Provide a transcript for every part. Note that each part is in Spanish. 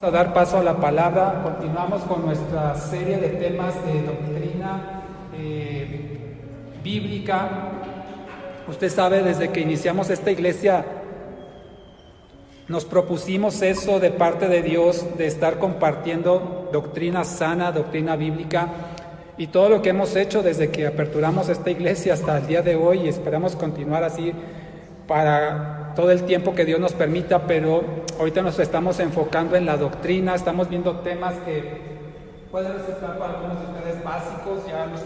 A dar paso a la palabra, continuamos con nuestra serie de temas de doctrina bíblica. Usted sabe, desde que iniciamos esta iglesia, nos propusimos eso de parte de Dios, de estar compartiendo doctrina sana, doctrina bíblica, y todo lo que hemos hecho desde que aperturamos esta iglesia hasta el día de hoy, y esperamos continuar así para todo el tiempo que Dios nos permita, pero ahorita nos estamos enfocando en la doctrina, estamos viendo temas que pueden resultar para algunos de ustedes básicos, ya los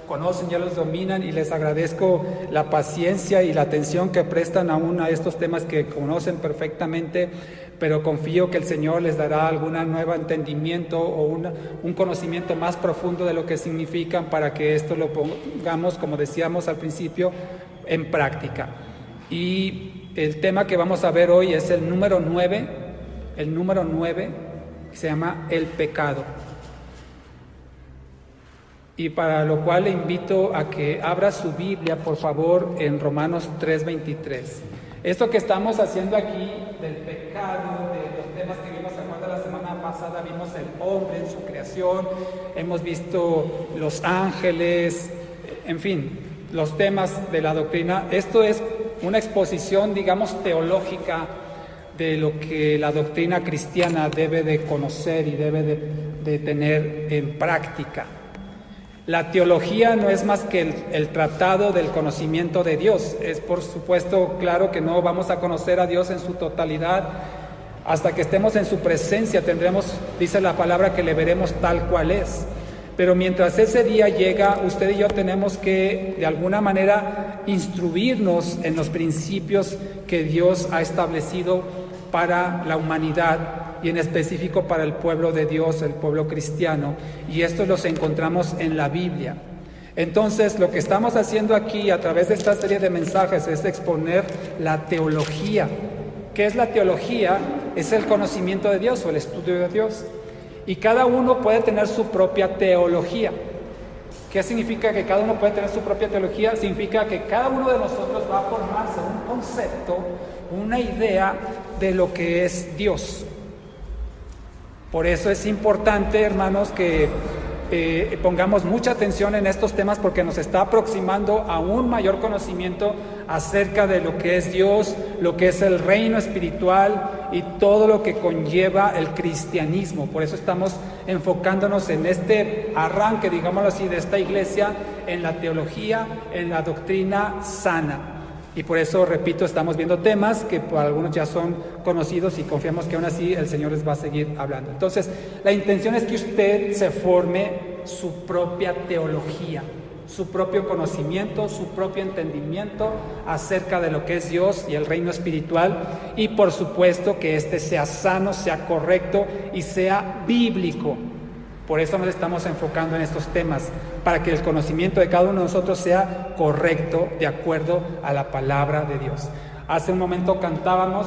conocen, ya los dominan, y les agradezco la paciencia y la atención que prestan aún a estos temas que conocen perfectamente, pero confío que el Señor les dará algún nuevo entendimiento o un conocimiento más profundo de lo que significan, para que esto lo pongamos, como decíamos al principio, en práctica. Y el tema que vamos a ver hoy es el número 9, que se llama el pecado. Y para lo cual le invito a que abra su Biblia, por favor, en Romanos 3:23. Esto que estamos haciendo aquí del pecado, de los temas que vimos, ¿se acuerda? La semana pasada vimos el hombre en su creación, hemos visto los ángeles, en fin, los temas de la doctrina. Esto es una exposición, digamos, teológica de lo que la doctrina cristiana debe de conocer y debe de tener en práctica. La teología no es más que el tratado del conocimiento de Dios. Es, por supuesto, claro que no vamos a conocer a Dios en su totalidad. Hasta que estemos en su presencia tendremos, dice la palabra, que le veremos tal cual es. Pero mientras ese día llega, usted y yo tenemos que, de alguna manera, instruirnos en los principios que Dios ha establecido para la humanidad y en específico para el pueblo de Dios, el pueblo cristiano. Y estos los encontramos en la Biblia. Entonces, lo que estamos haciendo aquí a través de esta serie de mensajes es exponer la teología. ¿Qué es la teología? Es el conocimiento de Dios o el estudio de Dios. Y cada uno puede tener su propia teología. ¿Qué significa que cada uno puede tener su propia teología? Significa que cada uno de nosotros va a formarse un concepto, una idea de lo que es Dios. Por eso es importante, hermanos, que pongamos mucha atención en estos temas, porque nos está aproximando a un mayor conocimiento acerca de lo que es Dios, lo que es el reino espiritual y todo lo que conlleva el cristianismo. Por eso estamos enfocándonos en este arranque, digámoslo así, de esta iglesia, en la teología, en la doctrina sana. Y por eso, repito, estamos viendo temas que para algunos ya son conocidos y confiamos que aún así el Señor les va a seguir hablando. Entonces, la intención es que usted se forme su propia teología, su propio conocimiento, su propio entendimiento acerca de lo que es Dios y el reino espiritual, y por supuesto que este sea sano, sea correcto y sea bíblico. Por eso nos estamos enfocando en estos temas, para que el conocimiento de cada uno de nosotros sea correcto, de acuerdo a la palabra de Dios. Hace un momento cantábamos,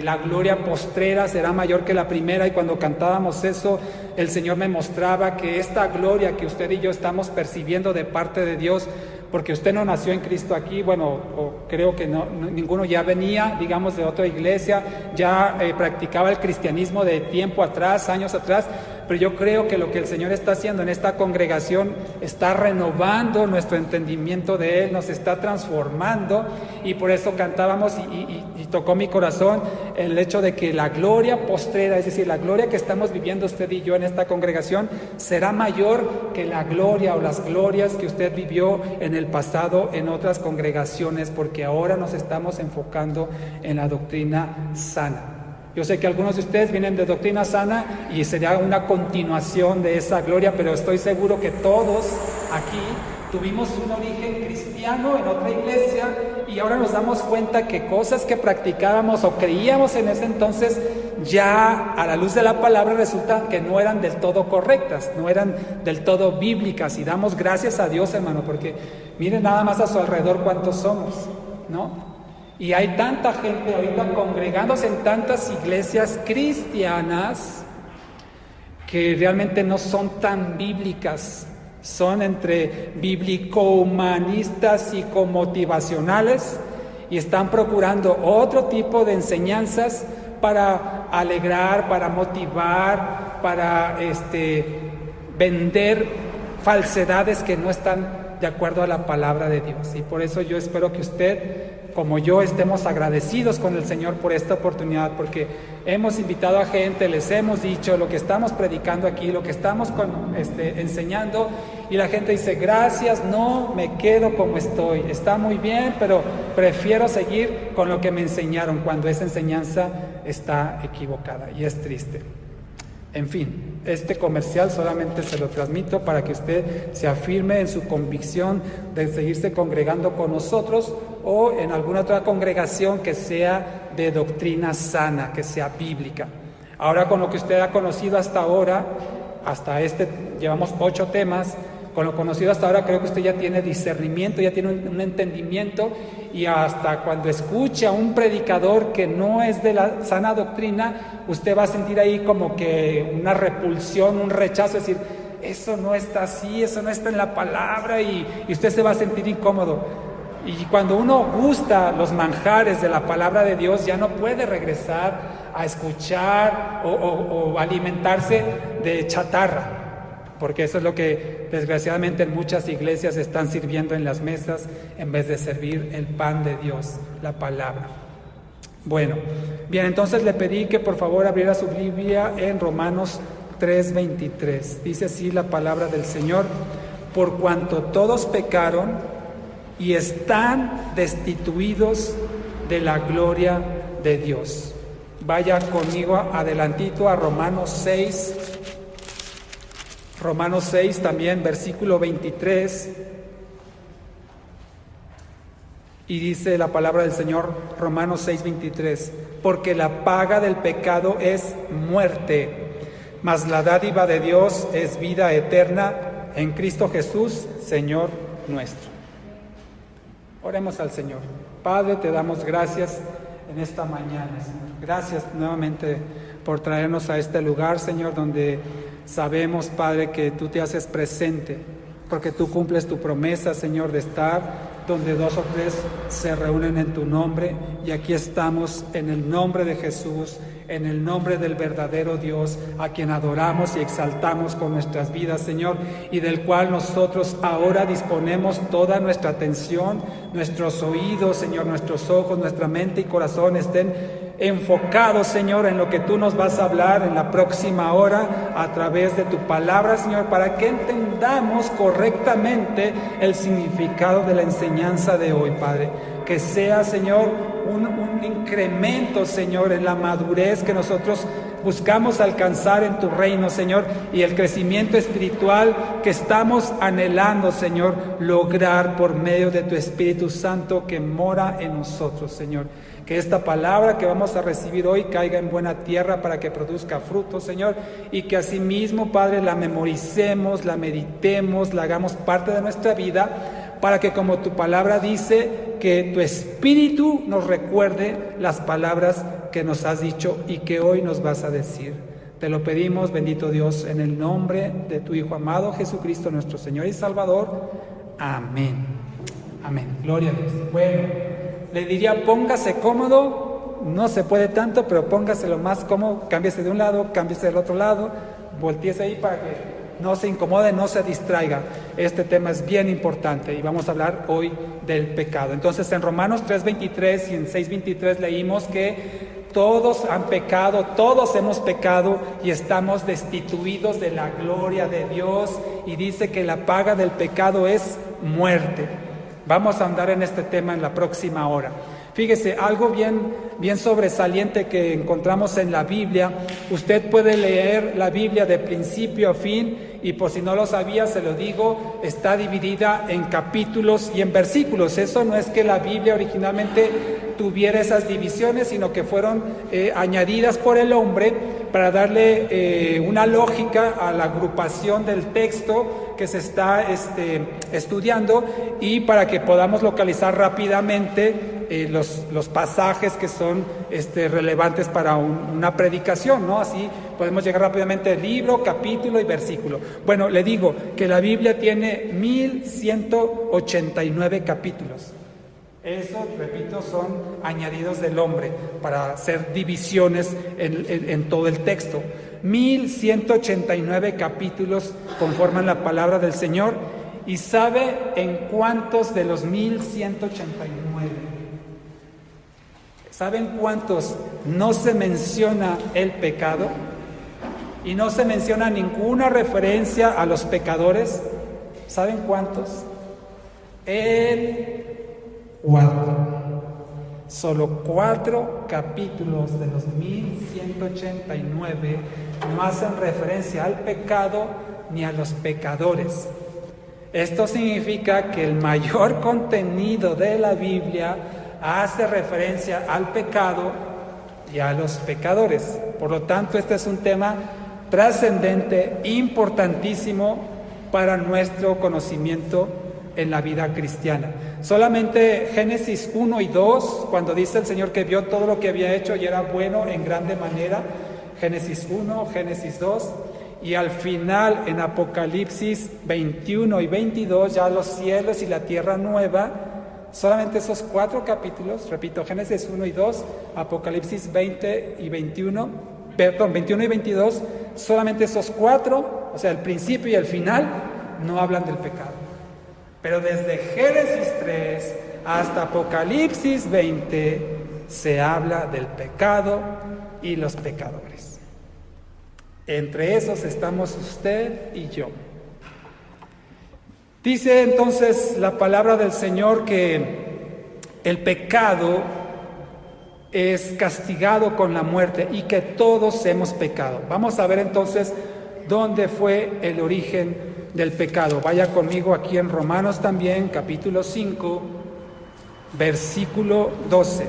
la gloria postrera será mayor que la primera, y cuando cantábamos eso, el Señor me mostraba que esta gloria que usted y yo estamos percibiendo de parte de Dios, porque usted no nació en Cristo aquí, bueno, o creo que ninguno ya venía, digamos, de otra iglesia, ya practicaba el cristianismo de tiempo atrás, años atrás, pero yo creo que lo que el Señor está haciendo en esta congregación está renovando nuestro entendimiento de Él, nos está transformando, y por eso cantábamos y tocó mi corazón el hecho de que la gloria postrera, es decir, la gloria que estamos viviendo usted y yo en esta congregación, será mayor que la gloria o las glorias que usted vivió en el pasado en otras congregaciones, porque ahora nos estamos enfocando en la doctrina sana. Yo sé que algunos de ustedes vienen de doctrina sana y sería una continuación de esa gloria, pero estoy seguro que todos aquí tuvimos un origen cristiano en otra iglesia, y ahora nos damos cuenta que cosas que practicábamos o creíamos en ese entonces, ya a la luz de la palabra resulta que no eran del todo correctas, no eran del todo bíblicas, y damos gracias a Dios, hermano, porque miren nada más a su alrededor cuántos somos, ¿no? Y hay tanta gente ahorita congregándose en tantas iglesias cristianas que realmente no son tan bíblicas. Son entre bíblico-humanistas, psicomotivacionales, y están procurando otro tipo de enseñanzas para alegrar, para motivar, para vender falsedades que no están de acuerdo a la palabra de Dios. Y por eso yo espero que usted, como yo, estemos agradecidos con el Señor por esta oportunidad, porque hemos invitado a gente, les hemos dicho lo que estamos predicando aquí, lo que estamos enseñando, y la gente dice: gracias, no, me quedo como estoy, está muy bien, pero prefiero seguir con lo que me enseñaron, cuando esa enseñanza está equivocada, y es triste. En fin, este comercial solamente se lo transmito para que usted se afirme en su convicción de seguirse congregando con nosotros o en alguna otra congregación que sea de doctrina sana, que sea bíblica. Ahora, con lo que usted ha conocido hasta ahora, llevamos 8 temas. Con lo conocido hasta ahora, creo que usted ya tiene discernimiento, ya tiene un entendimiento, y hasta cuando escuche a un predicador que no es de la sana doctrina, usted va a sentir ahí como que una repulsión, un rechazo, es decir, eso no está así, eso no está en la palabra, y usted se va a sentir incómodo. Y cuando uno gusta los manjares de la palabra de Dios, ya no puede regresar a escuchar o alimentarse de chatarra. Porque eso es lo que desgraciadamente en muchas iglesias están sirviendo en las mesas, en vez de servir el pan de Dios, la palabra. Bueno, bien, entonces le pedí que por favor abriera su Biblia en Romanos 3:23. Dice así la palabra del Señor: por cuanto todos pecaron y están destituidos de la gloria de Dios. Vaya conmigo adelantito a Romanos 6. Romanos 6 también, versículo 23, y dice la palabra del Señor, Romanos 6:23, porque la paga del pecado es muerte, mas la dádiva de Dios es vida eterna en Cristo Jesús, Señor nuestro. Oremos al Señor. Padre, te damos gracias en esta mañana, Señor. Gracias nuevamente por traernos a este lugar, Señor, donde sabemos, Padre, que tú te haces presente, porque tú cumples tu promesa, Señor, de estar donde 2 o 3 se reúnen en tu nombre, y aquí estamos en el nombre de Jesús, en el nombre del verdadero Dios, a quien adoramos y exaltamos con nuestras vidas, Señor, y del cual nosotros ahora disponemos toda nuestra atención, nuestros oídos, Señor, nuestros ojos, nuestra mente y corazón estén enfocados, Señor, en lo que tú nos vas a hablar en la próxima hora a través de tu palabra, Señor, para que entendamos correctamente el significado de la enseñanza de hoy, Padre. Que sea, Señor, un incremento, Señor, en la madurez que nosotros buscamos alcanzar en tu reino, Señor, y el crecimiento espiritual que estamos anhelando, Señor, lograr por medio de tu Espíritu Santo que mora en nosotros, Señor. Que esta palabra que vamos a recibir hoy caiga en buena tierra para que produzca fruto, Señor, y que asimismo, Padre, la memoricemos, la meditemos, la hagamos parte de nuestra vida, para que, como tu palabra dice, que tu Espíritu nos recuerde las palabras que nos has dicho y que hoy nos vas a decir. Te lo pedimos, bendito Dios, en el nombre de tu Hijo amado, Jesucristo, nuestro Señor y Salvador. Amén. Amén. Gloria a Dios. Bueno, le diría, póngase cómodo, no se puede tanto, pero póngase lo más cómodo, cámbiese de un lado, cámbiese del otro lado, volteese ahí para que no se incomode, no se distraiga. Este tema es bien importante y vamos a hablar hoy del pecado. Entonces, en Romanos 3:23 y en 6:23 leímos que todos han pecado, todos hemos pecado y estamos destituidos de la gloria de Dios, y dice que la paga del pecado es muerte. Vamos a andar en este tema en la próxima hora. Fíjese, algo bien sobresaliente que encontramos en la Biblia. Usted puede leer la Biblia de principio a fin, y por si no lo sabía, se lo digo, está dividida en capítulos y en versículos. Eso no es que la Biblia originalmente tuviera esas divisiones, sino que fueron añadidas por el hombre para darle una lógica a la agrupación del texto que se está estudiando, y para que podamos localizar rápidamente los pasajes que son relevantes para una predicación, ¿no? Así podemos llegar rápidamente al libro, capítulo y versículo. Bueno, le digo que la Biblia tiene 1189 capítulos. Eso, repito, son añadidos del hombre para hacer divisiones en todo el texto. 1189 capítulos conforman la palabra del Señor. ¿Y sabe en cuántos de los 1189? ¿Saben cuántos no se menciona el pecado? Y no se menciona ninguna referencia a los pecadores. ¿Saben cuántos? El 4. Solo 4 capítulos de los 1189 no hacen referencia al pecado ni a los pecadores. Esto significa que el mayor contenido de la Biblia hace referencia al pecado y a los pecadores. Por lo tanto, este es un tema trascendente, importantísimo para nuestro conocimiento en la vida cristiana. Solamente Génesis 1 y 2, cuando dice el Señor que vio todo lo que había hecho y era bueno en grande manera, Génesis 1, Génesis 2, y al final en Apocalipsis 21 y 22, ya los cielos y la tierra nueva. Solamente esos 4 capítulos, repito, Génesis 1 y 2, Apocalipsis 20 y 21, perdón, 21 y 22, solamente esos 4, o sea, el principio y el final, no hablan del pecado. Pero desde Génesis 3 hasta Apocalipsis 20 se habla del pecado y los pecadores. Entre esos estamos usted y yo. Dice entonces la palabra del Señor que el pecado es castigado con la muerte y que todos hemos pecado. Vamos a ver entonces dónde fue el origen del pecado. Vaya conmigo aquí en Romanos también, capítulo 5, versículo 12.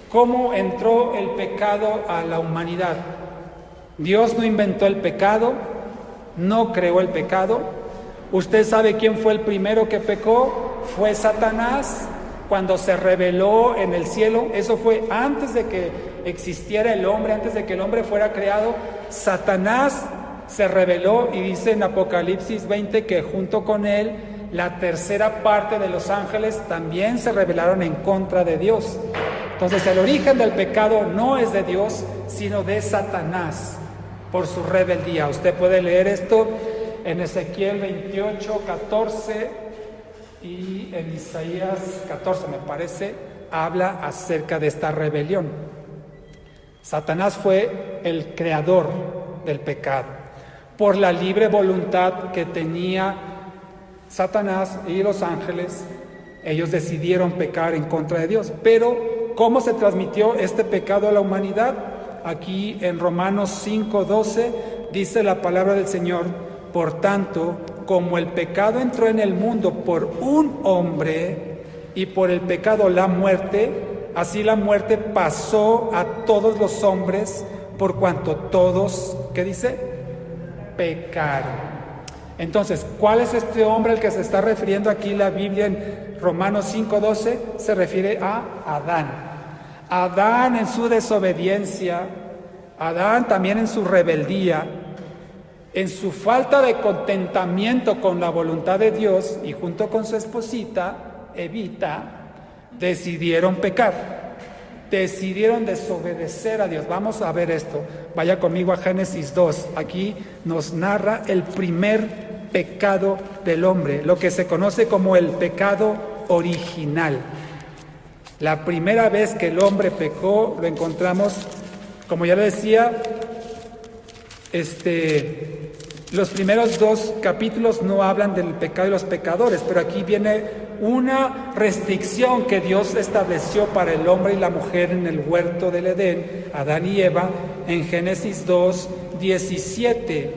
¿Cómo entró el pecado a la humanidad? Dios no inventó el pecado, no creó el pecado. ¿Usted sabe quién fue el primero que pecó? Fue Satanás, cuando se rebeló en el cielo. Eso fue antes de que existiera el hombre, antes de que el hombre fuera creado. Satanás se rebeló y dice en Apocalipsis 20 que junto con él la tercera parte de los ángeles también se rebelaron en contra de Dios. Entonces el origen del pecado no es de Dios, sino de Satanás por su rebeldía. Usted puede leer esto en Ezequiel 28, 14 y en Isaías 14, me parece, habla acerca de esta rebelión. Satanás fue el creador del pecado. Por la libre voluntad que tenía Satanás y los ángeles, ellos decidieron pecar en contra de Dios. Pero, ¿cómo se transmitió este pecado a la humanidad? Aquí en Romanos 5:12 dice la palabra del Señor: por tanto, como el pecado entró en el mundo por un hombre y por el pecado la muerte, así la muerte pasó a todos los hombres por cuanto todos, ¿qué dice? Pecaron. Entonces, ¿cuál es este hombre al que se está refiriendo aquí la Biblia en Romanos 5:12? Se refiere a Adán. Adán en su desobediencia, Adán también en su rebeldía, en su falta de contentamiento con la voluntad de Dios y junto con su esposita, Evita, decidieron pecar, decidieron desobedecer a Dios. Vamos a ver esto. Vaya conmigo a Génesis 2. Aquí nos narra el primer pecado del hombre, lo que se conoce como el pecado original. La primera vez que el hombre pecó lo encontramos, como ya le decía, los primeros 2 capítulos no hablan del pecado y los pecadores, pero aquí viene una restricción que Dios estableció para el hombre y la mujer en el huerto del Edén, Adán y Eva, en Génesis 2:17.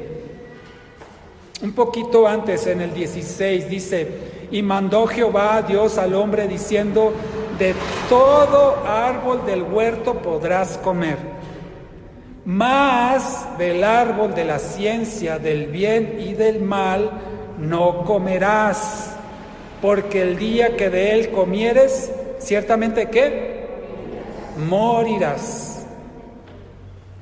Un poquito antes, en el 16, dice: y mandó Jehová Dios al hombre diciendo: de todo árbol del huerto podrás comer, mas del árbol de la ciencia del bien y del mal no comerás, porque el día que de él comieres, ciertamente ¿qué? Morirás.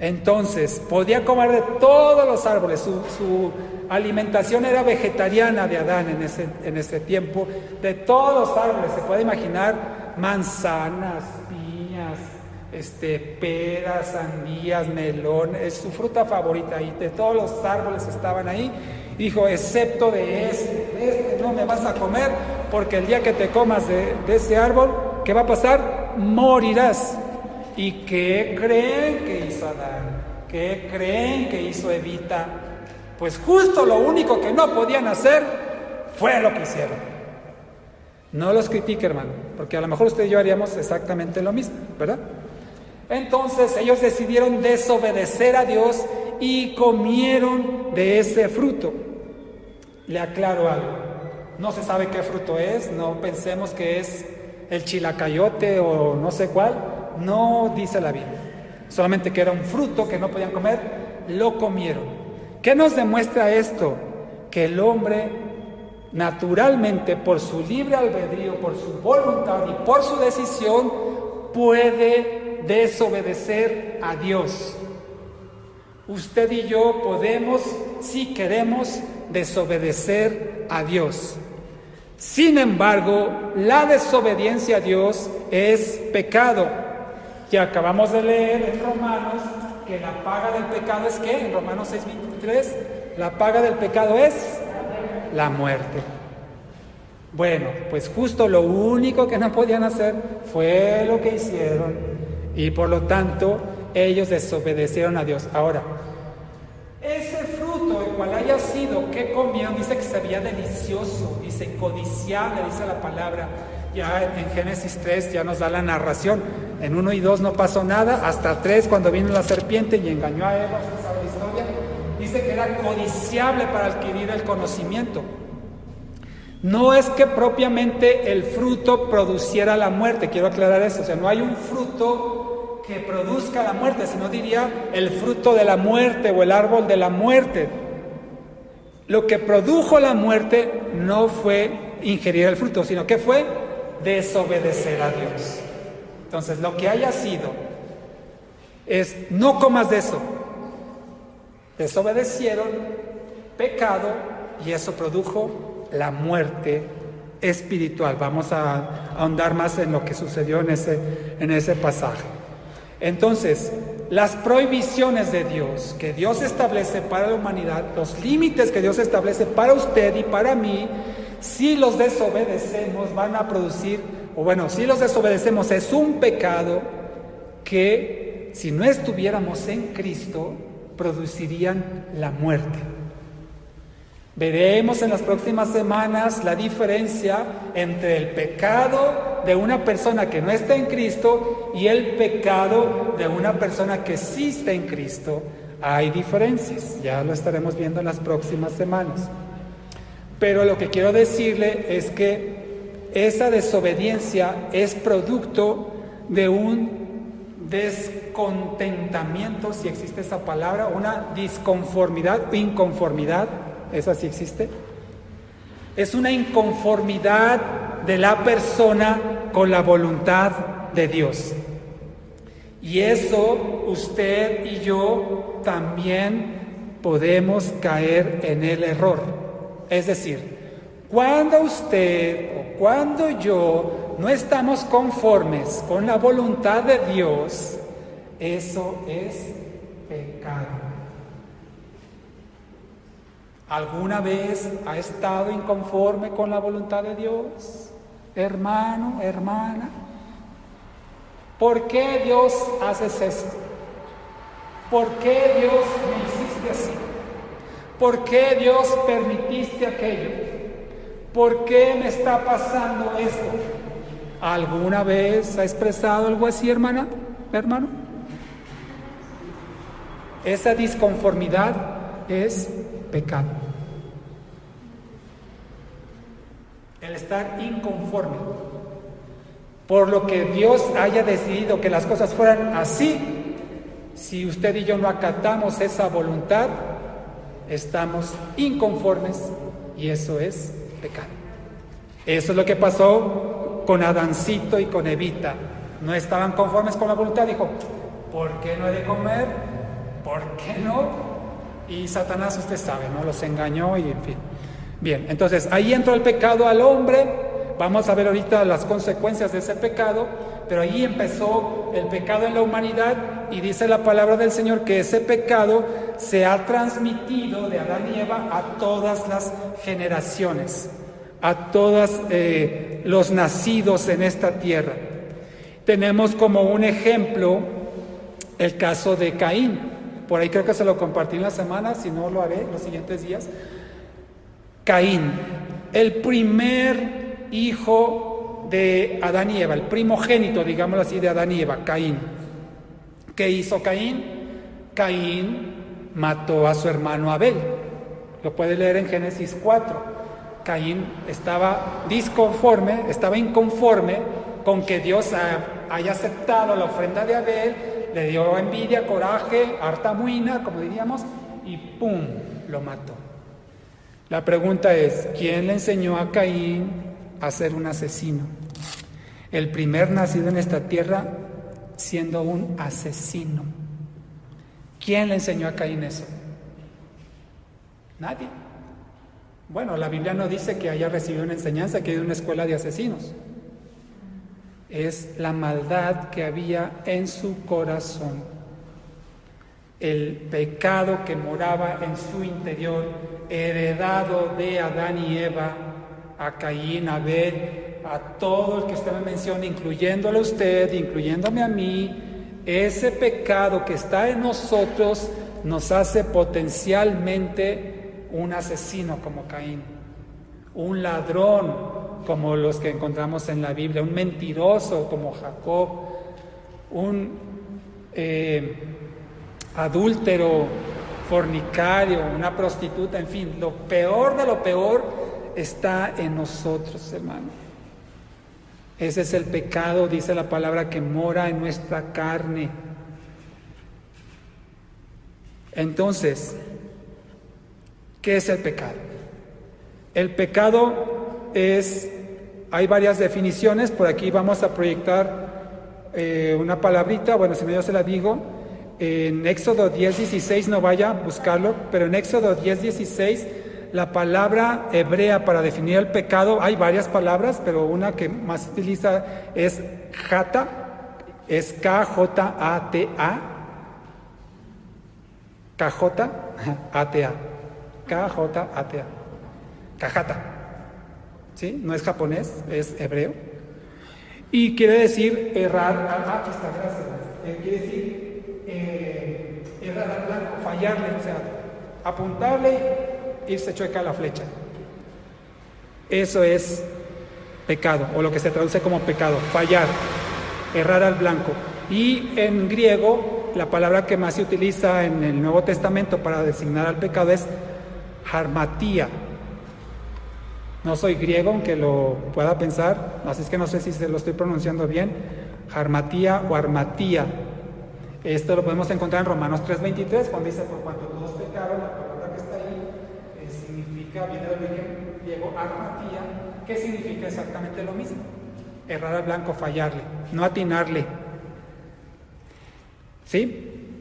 Entonces, podía comer de todos los árboles. Su alimentación era vegetariana de Adán en ese tiempo. De todos los árboles, se puede imaginar manzanas, piñas, peras, sandías, melón. Es su fruta favorita y de todos los árboles estaban ahí. Dijo, excepto de este no me vas a comer, porque el día que te comas de ese árbol, ¿qué va a pasar? Morirás. ¿Y qué creen que hizo Adán? ¿Qué creen que hizo Evita? Pues justo lo único que no podían hacer fue lo que hicieron. No los critique, hermano, porque a lo mejor usted y yo haríamos exactamente lo mismo, ¿verdad? Entonces ellos decidieron desobedecer a Dios y comieron de ese fruto. Le aclaro algo, no se sabe qué fruto es, no pensemos que es el chilacayote o no sé cuál, no dice la Biblia, solamente que era un fruto que no podían comer, lo comieron. ¿Qué nos demuestra esto? Que el hombre naturalmente, por su libre albedrío, por su voluntad y por su decisión, puede desobedecer a Dios. Usted y yo podemos, si queremos, desobedecer a Dios. Sin embargo, la desobediencia a Dios es pecado. Ya acabamos de leer en Romanos que la paga del pecado es ¿qué? En Romanos 6:23, la paga del pecado es la muerte. Bueno, pues justo lo único que no podían hacer fue lo que hicieron y por lo tanto ellos desobedecieron a Dios. Ahora, ese fruto, el cual haya sido que comieron, dice que se veía delicioso, dice codiciable, dice la palabra. Ya en Génesis 3 ya nos da la narración. En 1 y 2 no pasó nada, hasta 3 cuando vino la serpiente y engañó a Eva, ¿se sabe la historia? Dice que era codiciable para adquirir el conocimiento. No es que propiamente el fruto produciera la muerte, quiero aclarar eso, o sea, no hay un fruto que produzca la muerte, sino diría el fruto de la muerte o el árbol de la muerte. Lo que produjo la muerte no fue ingerir el fruto, sino que fue desobedecer a Dios. Entonces, lo que haya sido es no comas de eso. Desobedecieron, pecado, y eso produjo la muerte espiritual. Vamos a ahondar más en lo que sucedió en ese pasaje. Entonces, las prohibiciones de Dios, que Dios establece para la humanidad, los límites que Dios establece para usted y para mí, si los desobedecemos van a producir, si los desobedecemos es un pecado que si no estuviéramos en Cristo producirían la muerte. Veremos en las próximas semanas la diferencia entre el pecado de una persona que no está en Cristo y el pecado de una persona que sí está en Cristo. Hay diferencias, ya lo estaremos viendo en las próximas semanas. Pero lo que quiero decirle es que esa desobediencia es producto de un descontentamiento, si existe esa palabra, una disconformidad o inconformidad. ¿Esa sí existe? Es una inconformidad de la persona con la voluntad de Dios. Y eso usted y yo también podemos caer en el error. Es decir, cuando usted o cuando yo no estamos conformes con la voluntad de Dios, eso es pecado. ¿Alguna vez ha estado inconforme con la voluntad de Dios? Hermano, hermana. ¿Por qué Dios haces esto? ¿Por qué Dios me hiciste así? ¿Por qué Dios permitiste aquello? ¿Por qué me está pasando esto? ¿Alguna vez ha expresado algo así, hermano? Esa disconformidad es pecado. El estar inconforme por lo que Dios haya decidido que las cosas fueran así, si usted y yo no acatamos esa voluntad, estamos inconformes y eso es pecado. Eso es lo que pasó con Adancito y con Evita. No estaban conformes con la voluntad, dijo, ¿por qué no he de comer ¿por qué no? Y Satanás, usted sabe, ¿no? Los engañó y en fin. Bien, entonces ahí entró el pecado al hombre. Vamos a ver ahorita las consecuencias de ese pecado, pero ahí empezó el pecado en la humanidad y dice la palabra del Señor que ese pecado se ha transmitido de Adán y Eva a todas las generaciones, a todos los nacidos en esta tierra. Tenemos como un ejemplo el caso de Caín. Por ahí creo que se lo compartí en la semana, si no lo haré los siguientes días. Caín, el primer hijo de Adán y Eva, el primogénito, digámoslo así, de Adán y Eva, Caín. ¿Qué hizo Caín? Caín mató a su hermano Abel. Lo puede leer en Génesis 4. Caín estaba inconforme con que Dios haya aceptado la ofrenda de Abel, le dio envidia, coraje, harta muina, como diríamos, y ¡pum!, lo mató. La pregunta es, ¿quién le enseñó a Caín a ser un asesino? El primer nacido en esta tierra siendo un asesino. ¿Quién le enseñó a Caín eso? Nadie. Bueno, la Biblia no dice que haya recibido una enseñanza, que haya una escuela de asesinos. Es la maldad que había en su corazón, el pecado que moraba en su interior, heredado de Adán y Eva, a Caín, a Abel, a todo el que usted me menciona, incluyéndole a usted, incluyéndome a mí. Ese pecado que está en nosotros nos hace potencialmente un asesino como Caín, un ladrón como los que encontramos en la Biblia, un mentiroso como Jacob, un adúltero, fornicario, una prostituta, en fin, lo peor de lo peor está en nosotros, hermano. Ese es el pecado, dice la palabra, que mora en nuestra carne. Entonces, ¿qué es el pecado? El pecado hay varias definiciones, por aquí vamos a proyectar una palabrita, bueno, si no yo se la digo, en Éxodo 10:16, no vaya a buscarlo, pero en Éxodo 10:16, la palabra hebrea para definir el pecado, hay varias palabras, pero una que más se utiliza es jata, es K-J-A-T-A, K-J-A-T-A, K-J-A-T-A, Kajata, ¿sí? No es japonés, es hebreo, y quiere decir errar, aquí está, gracias, quiere decir errar al blanco, fallarle, o sea, apuntarle, irse chueca a la flecha. Eso es pecado, o lo que se traduce como pecado, fallar, errar al blanco. Y en griego, la palabra que más se utiliza en el Nuevo Testamento para designar al pecado es harmatía. No soy griego, aunque lo pueda pensar, así es que no sé si se lo estoy pronunciando bien. Harmatía o armatía. Esto lo podemos encontrar en Romanos 3:23, cuando dice, por cuanto todos pecaron, la palabra que está ahí significa, viene del origen griego armatía, que significa exactamente lo mismo. Errar al blanco, fallarle, no atinarle. ¿Sí?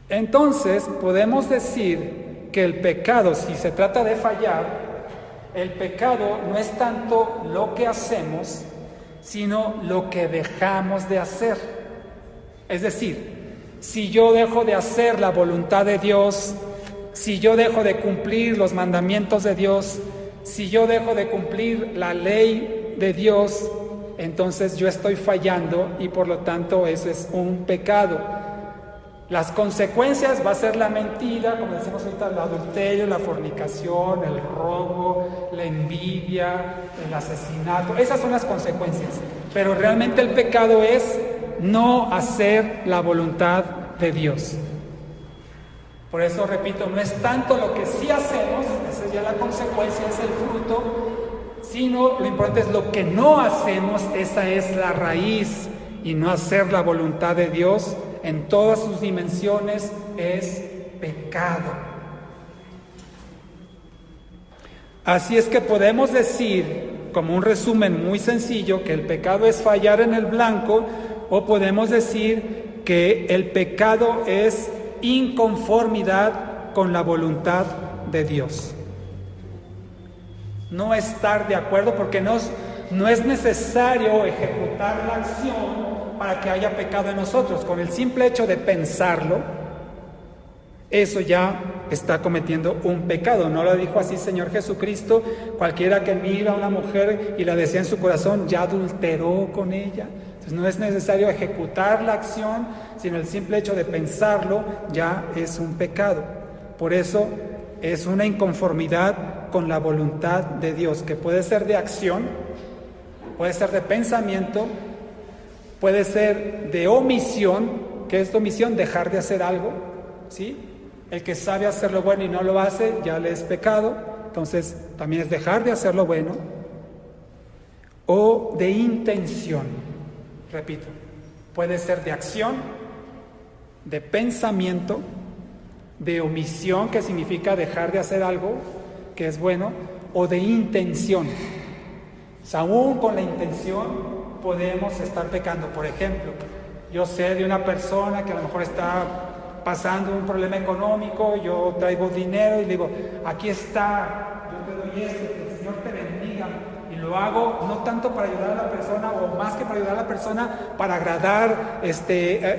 Entonces, podemos decir que el pecado, si se trata de fallar, el pecado no es tanto lo que hacemos, sino lo que dejamos de hacer. Es decir, si yo dejo de hacer la voluntad de Dios, si yo dejo de cumplir los mandamientos de Dios, si yo dejo de cumplir la ley de Dios, entonces yo estoy fallando y por lo tanto eso es un pecado. Las consecuencias va a ser la mentira, como decimos ahorita, el adulterio, la fornicación, el robo, la envidia, el asesinato. Esas son las consecuencias. Pero realmente el pecado es no hacer la voluntad de Dios. Por eso, repito, no es tanto lo que sí hacemos, esa es ya la consecuencia, es el fruto, sino lo importante es lo que no hacemos, esa es la raíz, y no hacer la voluntad de Dios en todas sus dimensiones es pecado. Así es que podemos decir, como un resumen muy sencillo, que el pecado es fallar en el blanco, o podemos decir que el pecado es inconformidad con la voluntad de Dios. No estar de acuerdo, porque no es necesario ejecutar la acción para que haya pecado en nosotros. Con el simple hecho de pensarlo, eso ya está cometiendo un pecado. ¿No lo dijo así Señor Jesucristo? Cualquiera que mira a una mujer y la desea en su corazón, ya adulteró con ella. Entonces no es necesario ejecutar la acción, sino el simple hecho de pensarlo ya es un pecado. Por eso es una inconformidad con la voluntad de Dios, que puede ser de acción, puede ser de pensamiento, puede ser de omisión. ¿Qué es omisión? Dejar de hacer algo, ¿sí? El que sabe hacer lo bueno y no lo hace, ya le es pecado. Entonces también es dejar de hacer lo bueno. O de intención, repito, puede ser de acción, de pensamiento, de omisión, que significa dejar de hacer algo que es bueno, o de intención. O sea, aún con la intención podemos estar pecando. Por ejemplo, yo sé de una persona que a lo mejor está pasando un problema económico, yo traigo dinero y le digo, aquí está, yo te doy esto, que el Señor te bendiga. Y lo hago no tanto para ayudar a la persona, o más que para ayudar a la persona, para agradar,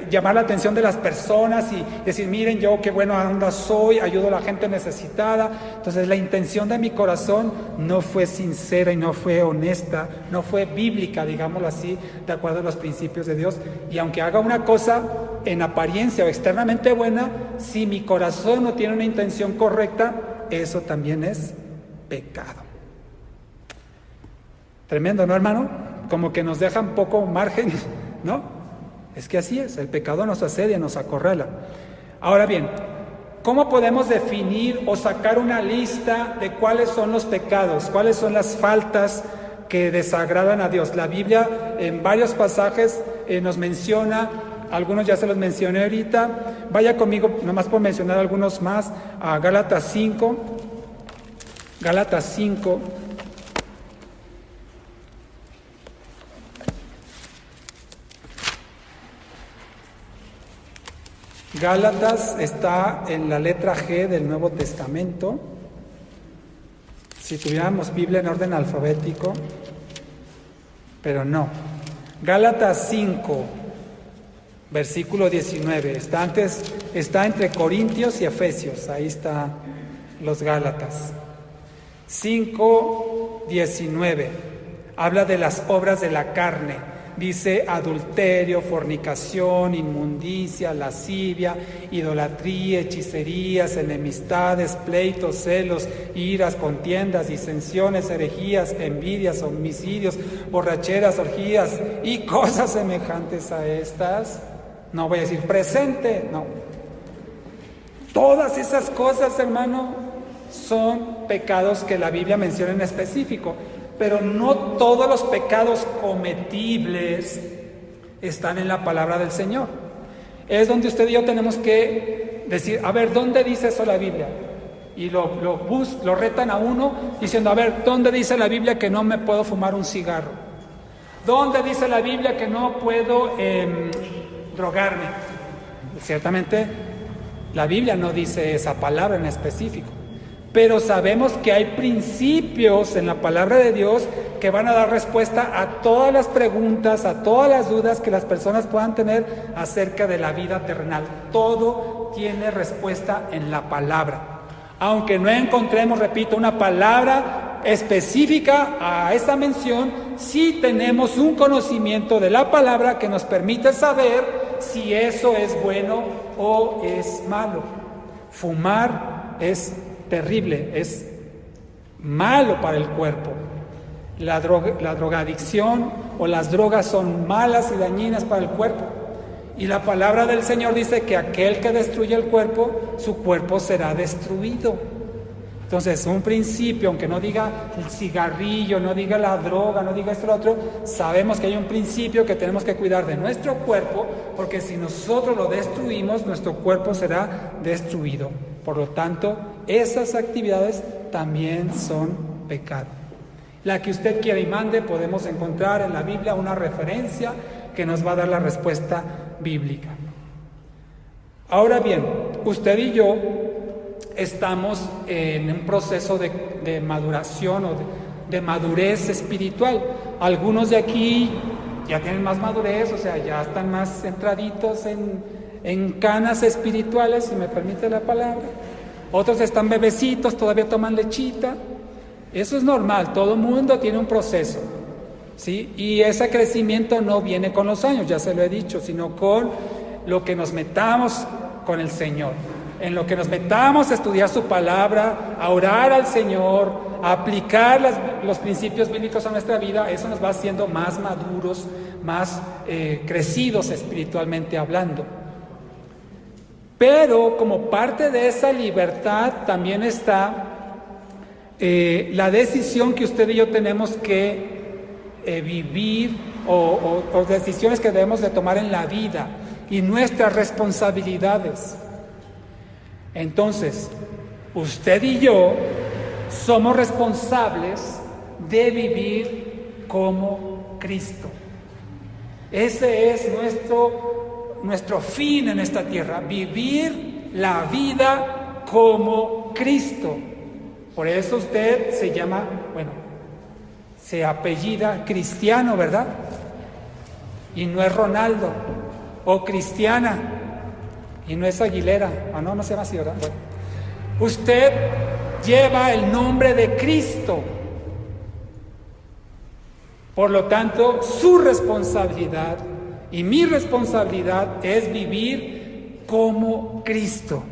llamar la atención de las personas y decir, miren, yo qué buena onda soy, ayudo a la gente necesitada. Entonces la intención de mi corazón no fue sincera y no fue honesta, no fue bíblica, digámoslo así, de acuerdo a los principios de Dios. Y aunque haga una cosa en apariencia o externamente buena, si mi corazón no tiene una intención correcta, eso también es pecado. Tremendo, ¿no, hermano? Como que nos dejan poco margen, ¿no? Es que así es, el pecado nos asedia, nos acorrala. Ahora bien, ¿cómo podemos definir o sacar una lista de cuáles son los pecados, cuáles son las faltas que desagradan a Dios? La Biblia en varios pasajes nos menciona, algunos ya se los mencioné ahorita. Vaya conmigo, nomás por mencionar algunos más, a Gálatas 5. Gálatas 5. Gálatas está en la letra G del Nuevo Testamento. Si tuviéramos Biblia en orden alfabético, pero no. Gálatas 5, versículo 19. Está entre Corintios y Efesios. Ahí está los Gálatas. 5, 19. Habla de las obras de la carne. Dice adulterio, fornicación, inmundicia, lascivia, idolatría, hechicerías, enemistades, pleitos, celos, iras, contiendas, disensiones, herejías, envidias, homicidios, borracheras, orgías y cosas semejantes a estas. No voy a decir presente, no. Todas esas cosas, hermano, son pecados que la Biblia menciona en específico. Pero no todos los pecados cometibles están en la palabra del Señor. Es donde usted y yo tenemos que decir, a ver, ¿dónde dice eso la Biblia? Y lo retan a uno diciendo, a ver, ¿dónde dice la Biblia que no me puedo fumar un cigarro? ¿Dónde dice la Biblia que no puedo drogarme? Ciertamente, la Biblia no dice esa palabra en específico. Pero sabemos que hay principios en la palabra de Dios que van a dar respuesta a todas las preguntas, a todas las dudas que las personas puedan tener acerca de la vida terrenal. Todo tiene respuesta en la palabra. Aunque no encontremos, repito, una palabra específica a esa mención, sí tenemos un conocimiento de la palabra que nos permite saber si eso es bueno o es malo. Fumar es terrible, es malo para el cuerpo. La drogadicción o las drogas son malas y dañinas para el cuerpo. Y la palabra del Señor dice que aquel que destruye el cuerpo, su cuerpo será destruido. Entonces, un principio, aunque no diga el cigarrillo, no diga la droga, no diga esto o lo otro, sabemos que hay un principio que tenemos que cuidar de nuestro cuerpo, porque si nosotros lo destruimos, nuestro cuerpo será destruido. Por lo tanto, esas actividades también son pecado. La que usted quiera y mande, podemos encontrar en la Biblia una referencia que nos va a dar la respuesta bíblica. Ahora bien, usted y yo estamos en un proceso de maduración o de madurez espiritual. Algunos de aquí ya tienen más madurez, o sea, ya están más centraditos en canas espirituales, si me permite la palabra. Otros están bebecitos, todavía toman lechita. Eso es normal, todo mundo tiene un proceso, ¿sí? Y ese crecimiento no viene con los años, ya se lo he dicho, sino con lo que nos metamos con el Señor, en lo que nos metamos a estudiar su palabra, a orar al Señor, a aplicar los principios bíblicos a nuestra vida. Eso nos va haciendo más maduros, más crecidos espiritualmente hablando. Pero como parte de esa libertad también está la decisión que usted y yo tenemos que vivir o decisiones que debemos de tomar en la vida y nuestras responsabilidades. Entonces, usted y yo somos responsables de vivir como Cristo. Ese es nuestro fin en esta tierra, vivir la vida como Cristo. Por eso usted se llama, se apellida Cristiano, ¿verdad? Y no es Ronaldo, o Cristiana, y no es Aguilera, no se llama así, ¿verdad? Bueno, usted lleva el nombre de Cristo. Por lo tanto, su responsabilidad y mi responsabilidad es vivir como Cristo.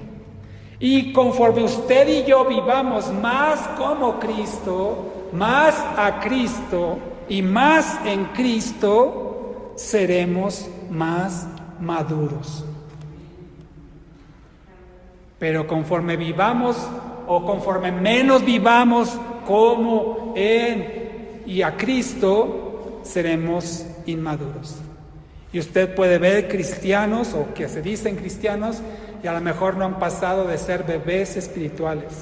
Y conforme usted y yo vivamos más como Cristo, más a Cristo y más en Cristo, seremos más maduros. Pero conforme vivamos o conforme menos vivamos como en y a Cristo, seremos inmaduros. Y usted puede ver cristianos o que se dicen cristianos y a lo mejor no han pasado de ser bebés espirituales.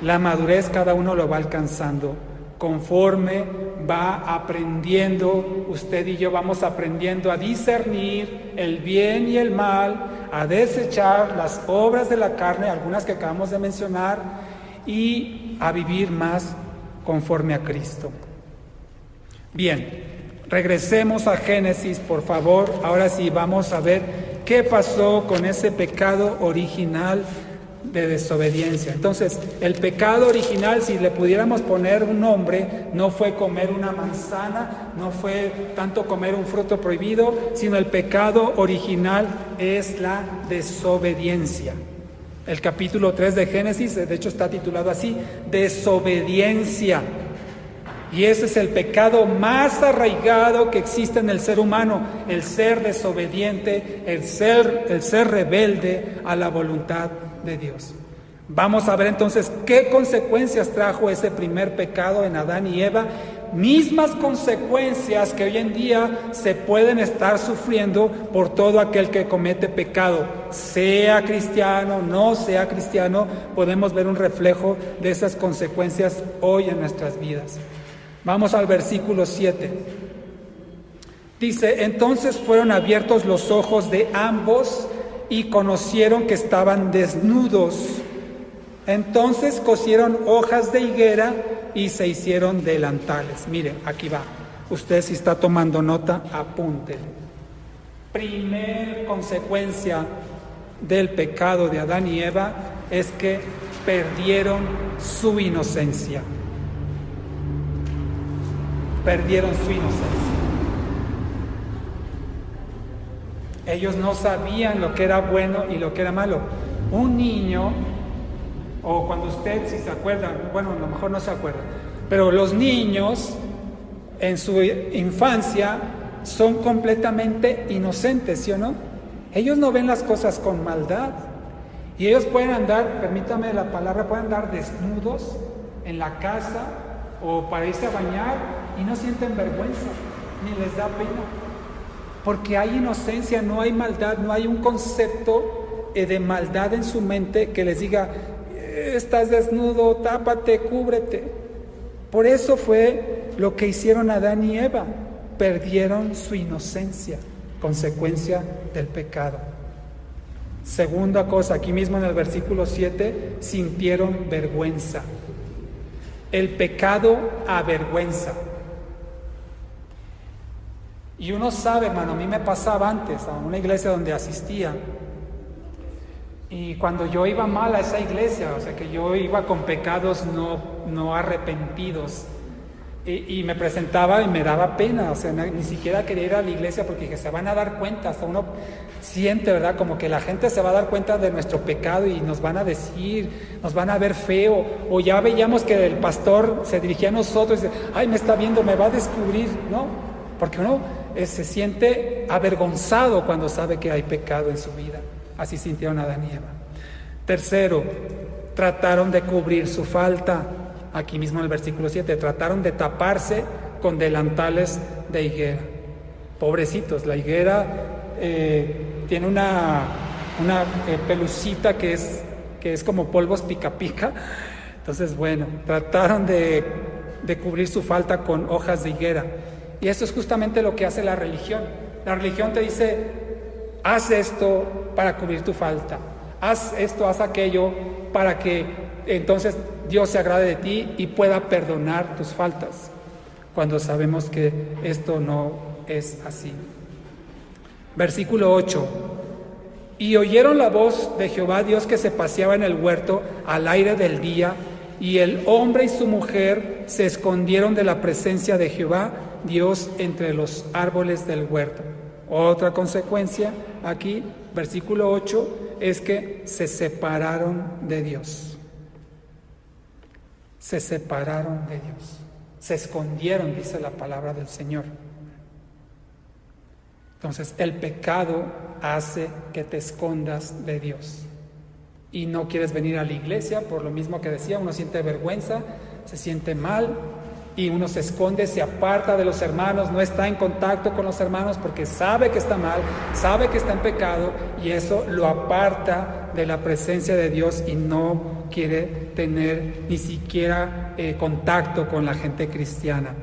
La madurez cada uno lo va alcanzando conforme va aprendiendo. Usted y yo vamos aprendiendo a discernir el bien y el mal, a desechar las obras de la carne, algunas que acabamos de mencionar, y a vivir más conforme a Cristo. Bien, regresemos a Génesis, por favor. Ahora sí vamos a ver qué pasó con ese pecado original de desobediencia. Entonces, el pecado original, si le pudiéramos poner un nombre, no fue comer una manzana, no fue tanto comer un fruto prohibido, sino el pecado original es la desobediencia. El capítulo 3 de Génesis, de hecho, está titulado así, desobediencia. Y ese es el pecado más arraigado que existe en el ser humano, el ser desobediente, el ser rebelde a la voluntad de Dios. Vamos a ver entonces qué consecuencias trajo ese primer pecado en Adán y Eva, mismas consecuencias que hoy en día se pueden estar sufriendo por todo aquel que comete pecado, sea cristiano, no sea cristiano, podemos ver un reflejo de esas consecuencias hoy en nuestras vidas. Vamos al versículo 7. Dice, entonces fueron abiertos los ojos de ambos y conocieron que estaban desnudos. Entonces cosieron hojas de higuera y se hicieron delantales. Miren, aquí va. Usted si está tomando nota, apúntele. Primer consecuencia del pecado de Adán y Eva es que perdieron su inocencia. Perdieron su inocencia. Ellos no sabían lo que era bueno y lo que era malo. Un niño, o cuando usted, si se acuerda, bueno, a lo mejor no se acuerda, pero los niños en su infancia son completamente inocentes, ¿sí o no? Ellos no ven las cosas con maldad. Y ellos pueden andar, permítame la palabra, pueden andar desnudos en la casa o para irse a bañar y no sienten vergüenza, ni les da pena. Porque hay inocencia, no hay maldad, no hay un concepto de maldad en su mente que les diga, estás desnudo, tápate, cúbrete. Por eso fue lo que hicieron Adán y Eva, perdieron su inocencia consecuencia del pecado. Segunda cosa, aquí mismo en el versículo 7, sintieron vergüenza. El pecado avergüenza. Y uno sabe, hermano, a mí me pasaba antes a una iglesia donde asistía, y cuando yo iba mal a esa iglesia, o sea que yo iba con pecados no arrepentidos, y me presentaba y me daba pena, o sea, ni siquiera quería ir a la iglesia porque dije, se van a dar cuenta, hasta uno siente, ¿verdad? Como que la gente se va a dar cuenta de nuestro pecado y nos van a decir, nos van a ver feo, o ya veíamos que el pastor se dirigía a nosotros y dice, ay, me está viendo, me va a descubrir, ¿no? Porque uno se siente avergonzado cuando sabe que hay pecado en su vida. Así sintieron Adán y Eva. Tercero, trataron de cubrir su falta. Aquí mismo en el versículo 7, trataron de taparse con delantales de higuera. Pobrecitos, la higuera tiene una pelucita que es como polvos pica pica. Entonces, bueno, trataron de cubrir su falta con hojas de higuera. Y eso es justamente lo que hace la religión. La religión te dice, haz esto para cubrir tu falta, haz esto, haz aquello, para que entonces Dios se agrade de ti y pueda perdonar tus faltas, cuando sabemos que esto no es así. Versículo 8. Y oyeron la voz de Jehová Dios que se paseaba en el huerto al aire del día, y el hombre y su mujer se escondieron de la presencia de Jehová Dios entre los árboles del huerto. Otra consecuencia aquí, versículo 8, es que se separaron de Dios. Se separaron de Dios. Se escondieron, dice la palabra del Señor. Entonces, el pecado hace que te escondas de Dios. Y no quieres venir a la iglesia, por lo mismo que decía, uno siente vergüenza, se siente mal, y uno se esconde, se aparta de los hermanos, no está en contacto con los hermanos porque sabe que está mal, sabe que está en pecado, y eso lo aparta de la presencia de Dios y no quiere tener ni siquiera contacto con la gente cristiana.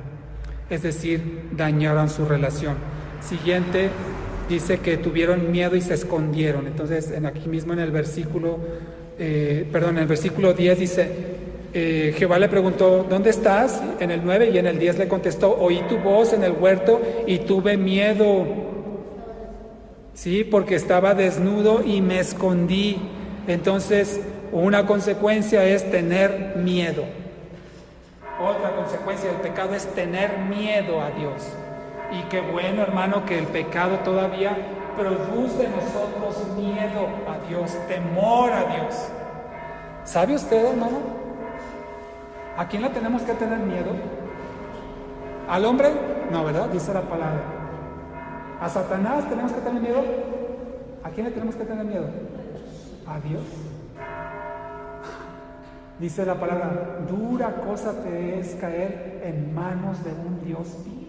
Es decir, dañaron su relación. Siguiente, dice que tuvieron miedo y se escondieron. Entonces, aquí mismo en el versículo, en el versículo 10 dice, Jehová le preguntó, ¿dónde estás? En el 9, y en el 10 le contestó, oí tu voz en el huerto y tuve miedo. Sí, porque estaba desnudo y me escondí. Entonces, una consecuencia es tener miedo. Otra consecuencia del pecado es tener miedo a Dios. Y qué bueno, hermano, que el pecado todavía produce en nosotros miedo a Dios, temor a Dios. ¿Sabe usted, hermano? ¿A quién le tenemos que tener miedo? ¿Al hombre? No, ¿verdad? Dice la palabra. ¿A Satanás tenemos que tener miedo? ¿A quién le tenemos que tener miedo? ¿A Dios? Dice la palabra, dura cosa te es caer en manos de un Dios vivo.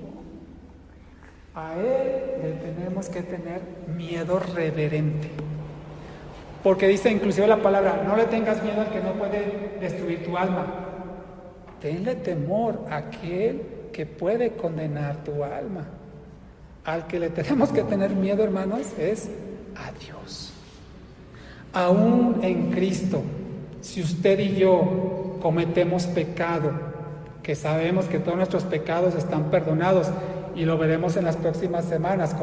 A Él le tenemos que tener miedo reverente. Porque dice inclusive la palabra, no le tengas miedo al que no puede destruir tu alma. Tenle temor a aquel que puede condenar tu alma. Al que le tenemos que tener miedo, hermanos, es a Dios. Aún en Cristo, si usted y yo cometemos pecado, que sabemos que todos nuestros pecados están perdonados, y lo veremos en las próximas semanas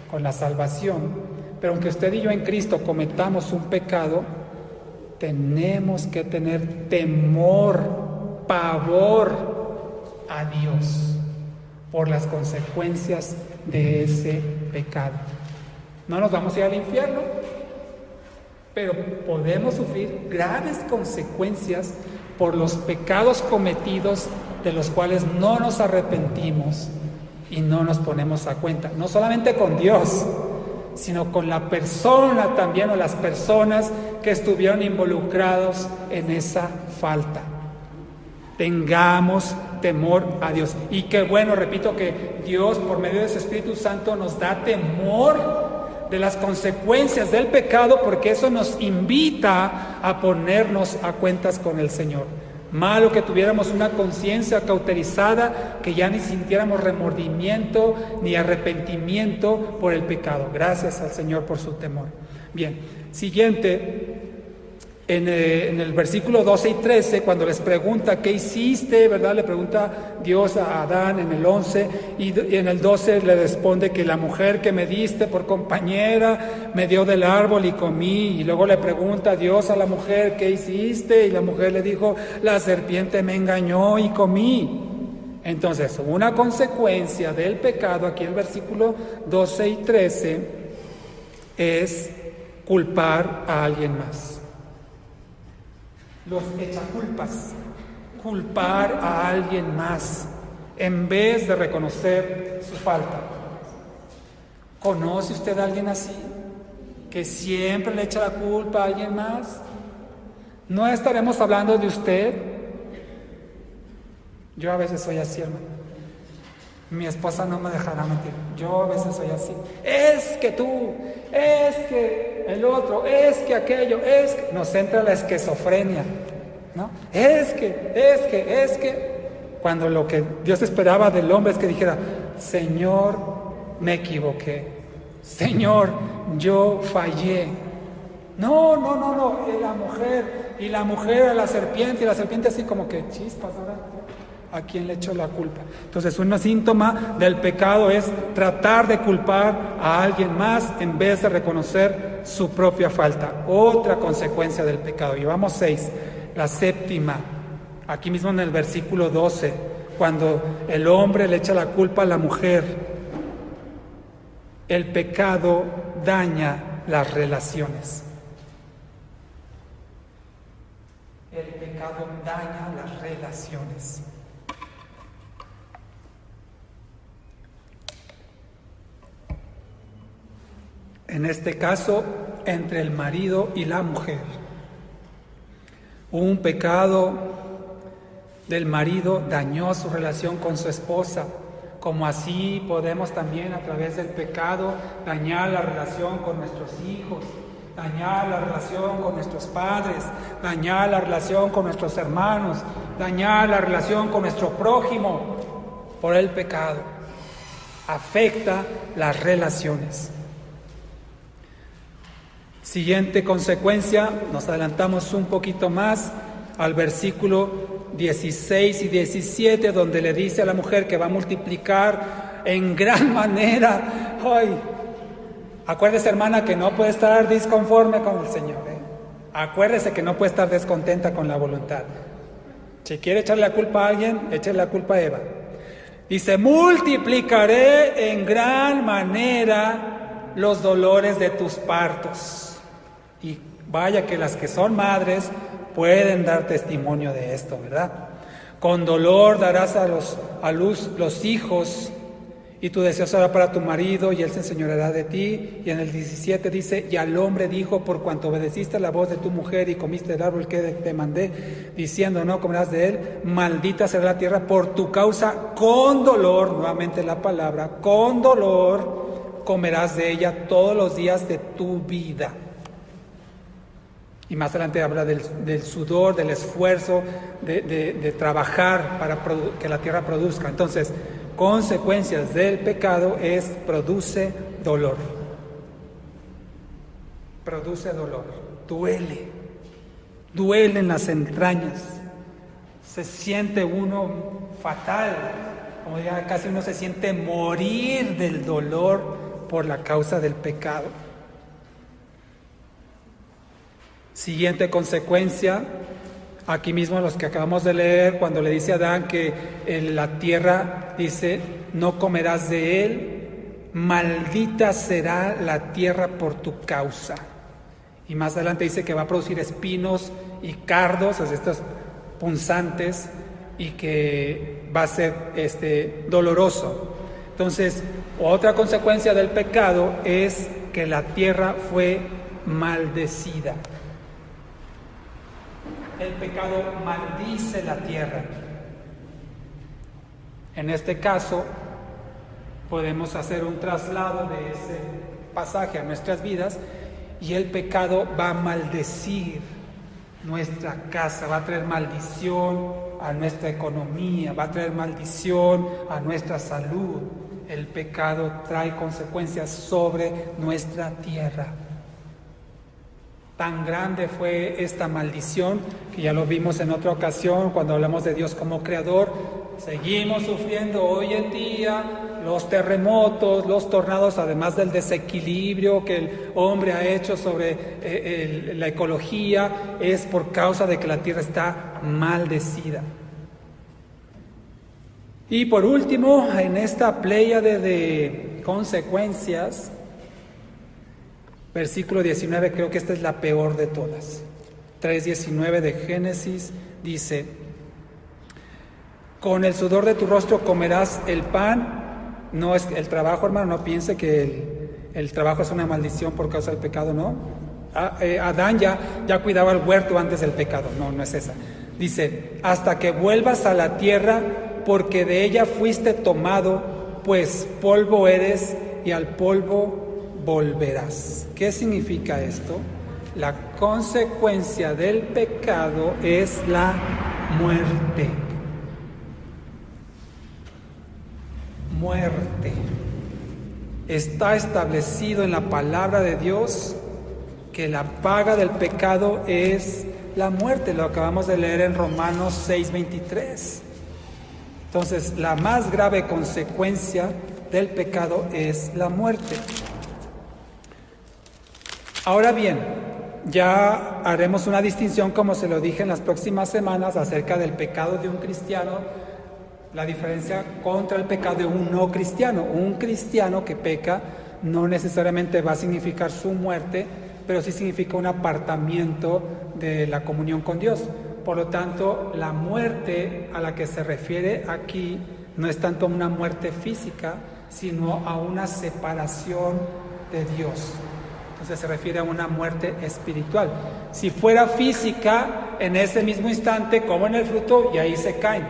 con la salvación, pero aunque usted y yo en Cristo cometamos un pecado, tenemos que tener temor, pavor a Dios por las consecuencias de ese pecado. No nos vamos a ir al infierno, pero podemos sufrir graves consecuencias por los pecados cometidos de los cuales no nos arrepentimos y no nos ponemos a cuenta, no solamente con Dios, sino con la persona también, o las personas que estuvieron involucrados en esa falta. Tengamos temor a Dios. Y qué bueno, repito, que Dios por medio de su Espíritu Santo nos da temor de las consecuencias del pecado, porque eso nos invita a ponernos a cuentas con el Señor. Malo que tuviéramos una conciencia cauterizada, que ya ni sintiéramos remordimiento ni arrepentimiento por el pecado. Gracias al Señor por su temor. Bien, siguiente. En el versículo 12 y 13, cuando les pregunta ¿qué hiciste?, ¿verdad? Le pregunta Dios a Adán en el 11, y en el 12 le responde que la mujer que me diste por compañera me dio del árbol y comí. Y luego le pregunta a Dios a la mujer ¿qué hiciste? Y la mujer le dijo, la serpiente me engañó y comí. Entonces, una consecuencia del pecado, aquí el versículo 12 y 13, es culpar a alguien más. Los echaculpas, culpar a alguien más en vez de reconocer su falta. ¿Conoce usted a alguien así? Que siempre le echa la culpa a alguien más. ¿No estaremos hablando de usted? Yo a veces soy así, hermano. Mi esposa no me dejará mentir. Yo a veces soy así. Es que tú, es que el otro, es que aquello, es que... Nos entra la esquizofrenia, ¿no? Es que... Cuando lo que Dios esperaba del hombre es que dijera, Señor, me equivoqué. Señor, yo fallé. No. Y la mujer a la serpiente, y la serpiente así como que chispas, ¿verdad? ¿A quién le echó la culpa? Entonces, un síntoma del pecado es tratar de culpar a alguien más en vez de reconocer su propia falta. Otra consecuencia del pecado. Llevamos 6. La séptima, aquí mismo en el versículo 12, cuando el hombre le echa la culpa a la mujer, el pecado daña las relaciones. El pecado daña las relaciones. En este caso, entre el marido y la mujer. Un pecado del marido dañó su relación con su esposa, como así podemos también a través del pecado dañar la relación con nuestros hijos, dañar la relación con nuestros padres, dañar la relación con nuestros hermanos, dañar la relación con nuestro prójimo por el pecado. Afecta las relaciones. Siguiente consecuencia, nos adelantamos un poquito más al versículo 16 y 17, donde le dice a la mujer que va a multiplicar en gran manera. ¡Ay! Acuérdese, hermana, que no puede estar disconforme con el Señor. Acuérdese que no puede estar descontenta con la voluntad. Si quiere echarle la culpa a alguien, échale la culpa a Eva. Dice, multiplicaré en gran manera los dolores de tus partos. Y vaya que las que son madres pueden dar testimonio de esto, ¿verdad? Con dolor darás a luz los hijos, y tu deseo será para tu marido, y él se enseñoreará de ti. Y en el 17 dice, y al hombre dijo, por cuanto obedeciste la voz de tu mujer y comiste el árbol que te mandé, diciendo, no comerás de él, maldita será la tierra por tu causa, con dolor, nuevamente la palabra, con dolor comerás de ella todos los días de tu vida. Y más adelante habla del sudor, del esfuerzo, de trabajar para que la tierra produzca. Entonces, consecuencias del pecado produce dolor. Produce dolor, duele en las entrañas. Se siente uno fatal, como ya casi uno se siente morir del dolor por la causa del pecado. Siguiente consecuencia, aquí mismo los que acabamos de leer, cuando le dice a Adán que en la tierra, dice, no comerás de él, maldita será la tierra por tu causa. Y más adelante dice que va a producir espinos y cardos, o sea, estos punzantes, y que va a ser doloroso. Entonces, otra consecuencia del pecado es que la tierra fue maldecida. El pecado maldice la tierra. En este caso, podemos hacer un traslado de ese pasaje a nuestras vidas, y el pecado va a maldecir nuestra casa, va a traer maldición a nuestra economía, va a traer maldición a nuestra salud. El pecado trae consecuencias sobre nuestra tierra. Tan grande fue esta maldición, que ya lo vimos en otra ocasión cuando hablamos de Dios como creador. Seguimos sufriendo hoy en día los terremotos, los tornados, además del desequilibrio que el hombre ha hecho sobre la ecología, es por causa de que la tierra está maldecida. Y por último, en esta pléyade de consecuencias, versículo 19, creo que esta es la peor de todas. 3:19 de Génesis dice: con el sudor de tu rostro comerás el pan. No es el trabajo, hermano, no piense que el trabajo es una maldición por causa del pecado, ¿no? Adán ya cuidaba el huerto antes del pecado, no es esa. Dice: hasta que vuelvas a la tierra, porque de ella fuiste tomado, pues polvo eres y al polvo volverás. ¿Qué significa esto? La consecuencia del pecado es la muerte. Muerte. Está establecido en la palabra de Dios que la paga del pecado es la muerte. Lo acabamos de leer en Romanos 6:23. Entonces, la más grave consecuencia del pecado es la muerte. Ahora bien, ya haremos una distinción, como se lo dije en las próximas semanas, acerca del pecado de un cristiano, la diferencia contra el pecado de un no cristiano. Un cristiano que peca no necesariamente va a significar su muerte, pero sí significa un apartamiento de la comunión con Dios. Por lo tanto, la muerte a la que se refiere aquí no es tanto una muerte física, sino a una separación de Dios. Entonces se refiere a una muerte espiritual. Si fuera física, en ese mismo instante comen el fruto y ahí se caen,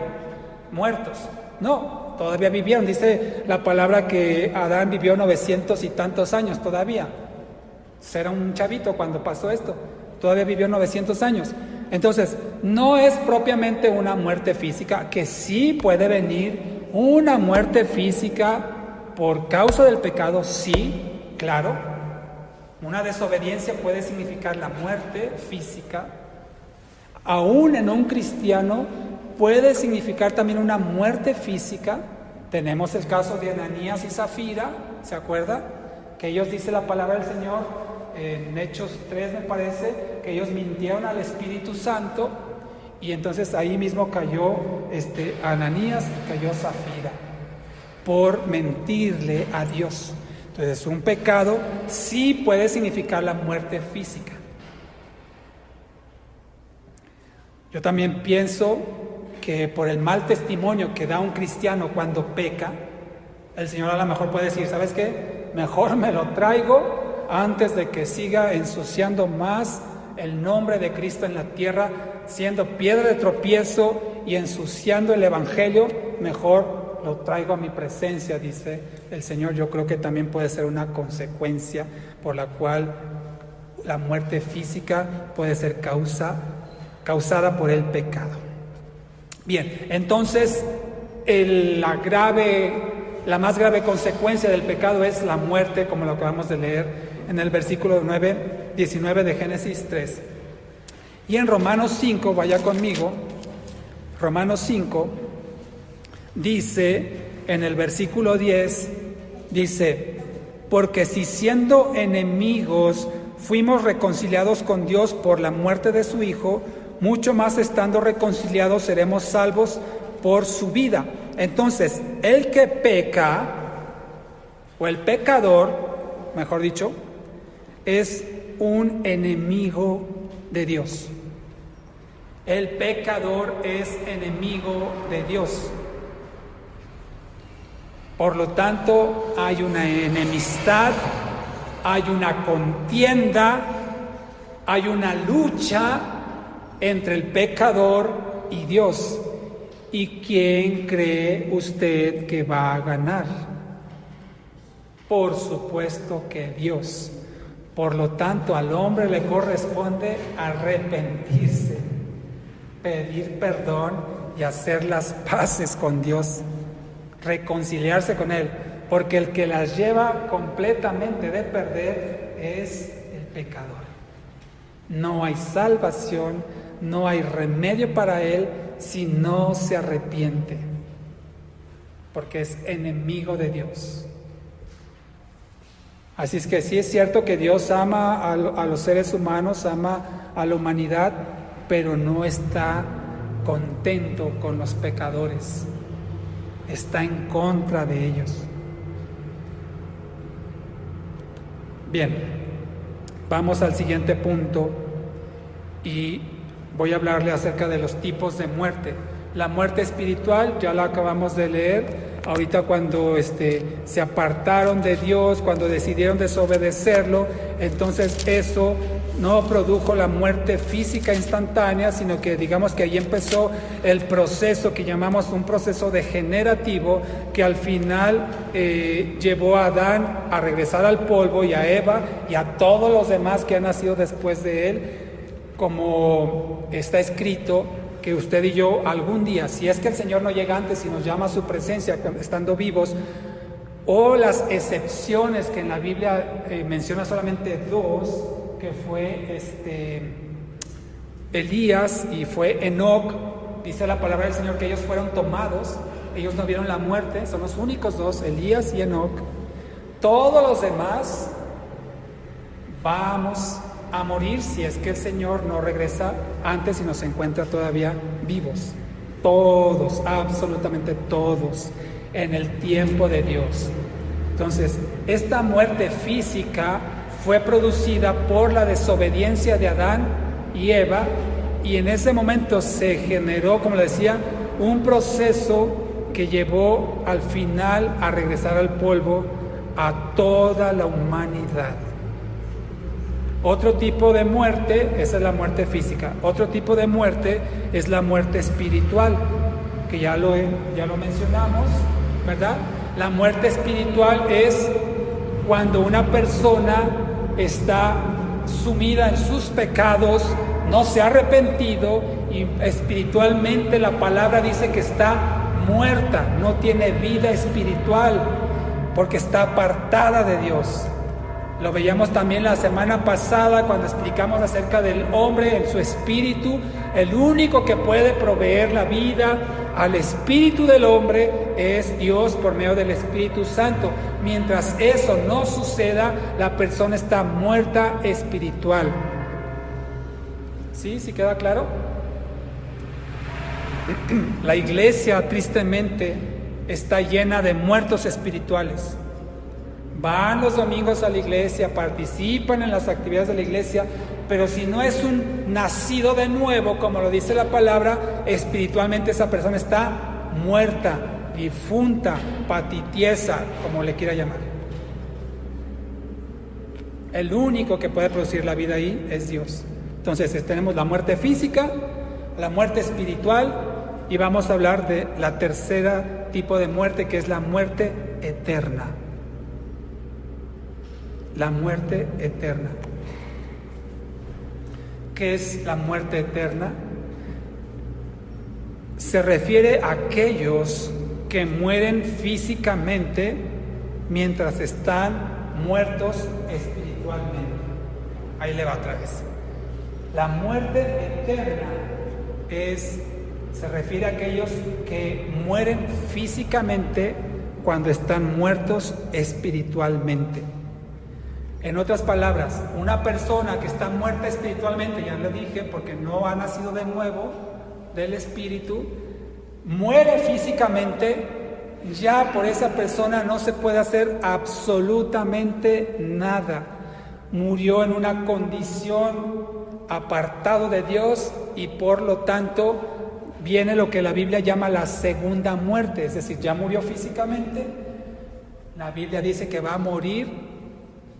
muertos. No, todavía vivieron. Dice la palabra que Adán vivió 900 y tantos años todavía. Era un chavito cuando pasó esto. Todavía vivió 900 años. Entonces, no es propiamente una muerte física, que sí puede venir una muerte física por causa del pecado, sí, claro. Una desobediencia puede significar la muerte física. Aún en un cristiano puede significar también una muerte física. Tenemos el caso de Ananías y Zafira, ¿se acuerda? Que ellos, dice la palabra del Señor, en Hechos 3 me parece, que ellos mintieron al Espíritu Santo y entonces ahí mismo cayó Ananías, cayó Zafira por mentirle a Dios. Entonces un pecado sí puede significar la muerte física. Yo también pienso que por el mal testimonio que da un cristiano cuando peca, el Señor a lo mejor puede decir: ¿sabes qué? Mejor me lo traigo antes de que siga ensuciando más el nombre de Cristo en la tierra, siendo piedra de tropiezo y ensuciando el Evangelio. Mejor lo traigo a mi presencia, dice el Señor. Yo creo que también puede ser una consecuencia por la cual la muerte física puede ser causada por el pecado. Bien, entonces la más grave consecuencia del pecado es la muerte, como lo acabamos de leer en el versículo 19 de Génesis 3. Y en Romanos 5, vaya conmigo, Romanos 5, dice en el versículo 10, dice: porque si siendo enemigos fuimos reconciliados con Dios por la muerte de su Hijo, mucho más estando reconciliados seremos salvos por su vida. Entonces, el que peca, o el pecador, mejor dicho, es un enemigo de Dios. El pecador es enemigo de Dios. Por lo tanto, hay una enemistad, hay una contienda, hay una lucha entre el pecador y Dios. ¿Y quién cree usted que va a ganar? Por supuesto que Dios. Por lo tanto, al hombre le corresponde arrepentirse, pedir perdón y hacer las paces con Dios, reconciliarse con Él, porque el que las lleva completamente de perder es el pecador. No hay salvación, no hay remedio para él si no se arrepiente, porque es enemigo de Dios. Así es que sí es cierto que Dios ama a los seres humanos, ama a la humanidad, pero no está contento con los pecadores, está en contra de ellos. Bien, vamos al siguiente punto y voy a hablarle acerca de los tipos de muerte. La muerte espiritual ya la acabamos de leer. Ahorita cuando se apartaron de Dios, cuando decidieron desobedecerlo, entonces eso no produjo la muerte física instantánea, sino que digamos que ahí empezó el proceso que llamamos un proceso degenerativo, que al final llevó a Adán a regresar al polvo, y a Eva y a todos los demás que han nacido después de él, como está escrito, que usted y yo algún día, si es que el Señor no llega antes y nos llama a su presencia estando vivos, o las excepciones que en la Biblia menciona solamente dos, que fue Elías y fue Enoc. Dice la palabra del Señor que ellos fueron tomados, ellos no vieron la muerte, son los únicos dos, Elías y Enoc. Todos los demás vamos a morir si es que el Señor no regresa antes y nos encuentra todavía vivos. Todos, absolutamente todos, en el tiempo de Dios. Entonces, esta muerte física fue producida por la desobediencia de Adán y Eva, y en ese momento se generó, como le decía, un proceso que llevó al final a regresar al polvo a toda la humanidad. Otro tipo de muerte, esa es la muerte física. Otro tipo de muerte es la muerte espiritual, que ya lo mencionamos, ¿verdad? La muerte espiritual es cuando una persona está sumida en sus pecados, no se ha arrepentido, y espiritualmente la palabra dice que está muerta, no tiene vida espiritual, porque está apartada de Dios. Lo veíamos también la semana pasada cuando explicamos acerca del hombre en su espíritu. El único que puede proveer la vida al espíritu del hombre es Dios por medio del Espíritu Santo. Mientras eso no suceda, la persona está muerta espiritual. ¿Sí? ¿Sí queda claro? La iglesia, tristemente, está llena de muertos espirituales. Van los domingos a la iglesia, participan en las actividades de la iglesia, pero si no es un nacido de nuevo, como lo dice la palabra, espiritualmente esa persona está muerta, difunta, patitiesa, como le quiera llamar. El único que puede producir la vida ahí es Dios. Entonces tenemos la muerte física, la muerte espiritual, y vamos a hablar de la tercera tipo de muerte, que es la muerte eterna. La muerte eterna. ¿Qué es la muerte eterna? Se refiere a aquellos que mueren físicamente mientras están muertos espiritualmente. Ahí le va otra vez. La muerte eterna se refiere a aquellos que mueren físicamente cuando están muertos espiritualmente. En otras palabras, una persona que está muerta espiritualmente, ya lo dije, porque no ha nacido de nuevo del espíritu, muere físicamente, ya por esa persona no se puede hacer absolutamente nada. Murió en una condición apartado de Dios, y por lo tanto viene lo que la Biblia llama la segunda muerte, es decir, ya murió físicamente, la Biblia dice que va a morir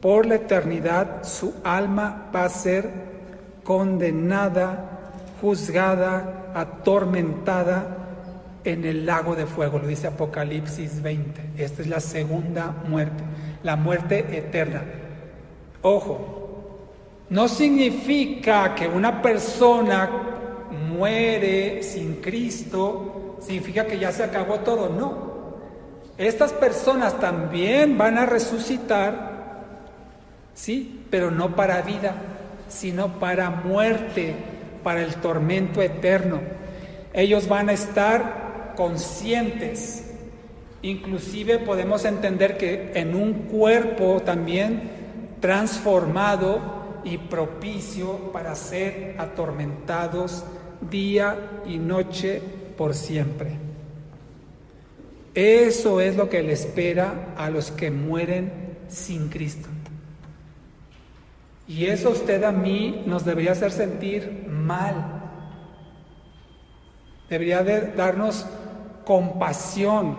por la eternidad, su alma va a ser condenada, juzgada, atormentada en el lago de fuego, lo dice Apocalipsis 20. Esta es la segunda muerte, la muerte eterna. Ojo, No significa que una persona muere sin Cristo, significa que ya se acabó todo, no. Estas personas también van a resucitar, sí, pero no para vida, sino para muerte, para el tormento eterno. Ellos van a estar conscientes. Inclusive podemos entender que en un cuerpo también transformado y propicio para ser atormentados día y noche por siempre. Eso es lo que le espera a los que mueren sin Cristo. Y eso a usted, a mí, nos debería hacer sentir mal. Debería de darnos compasión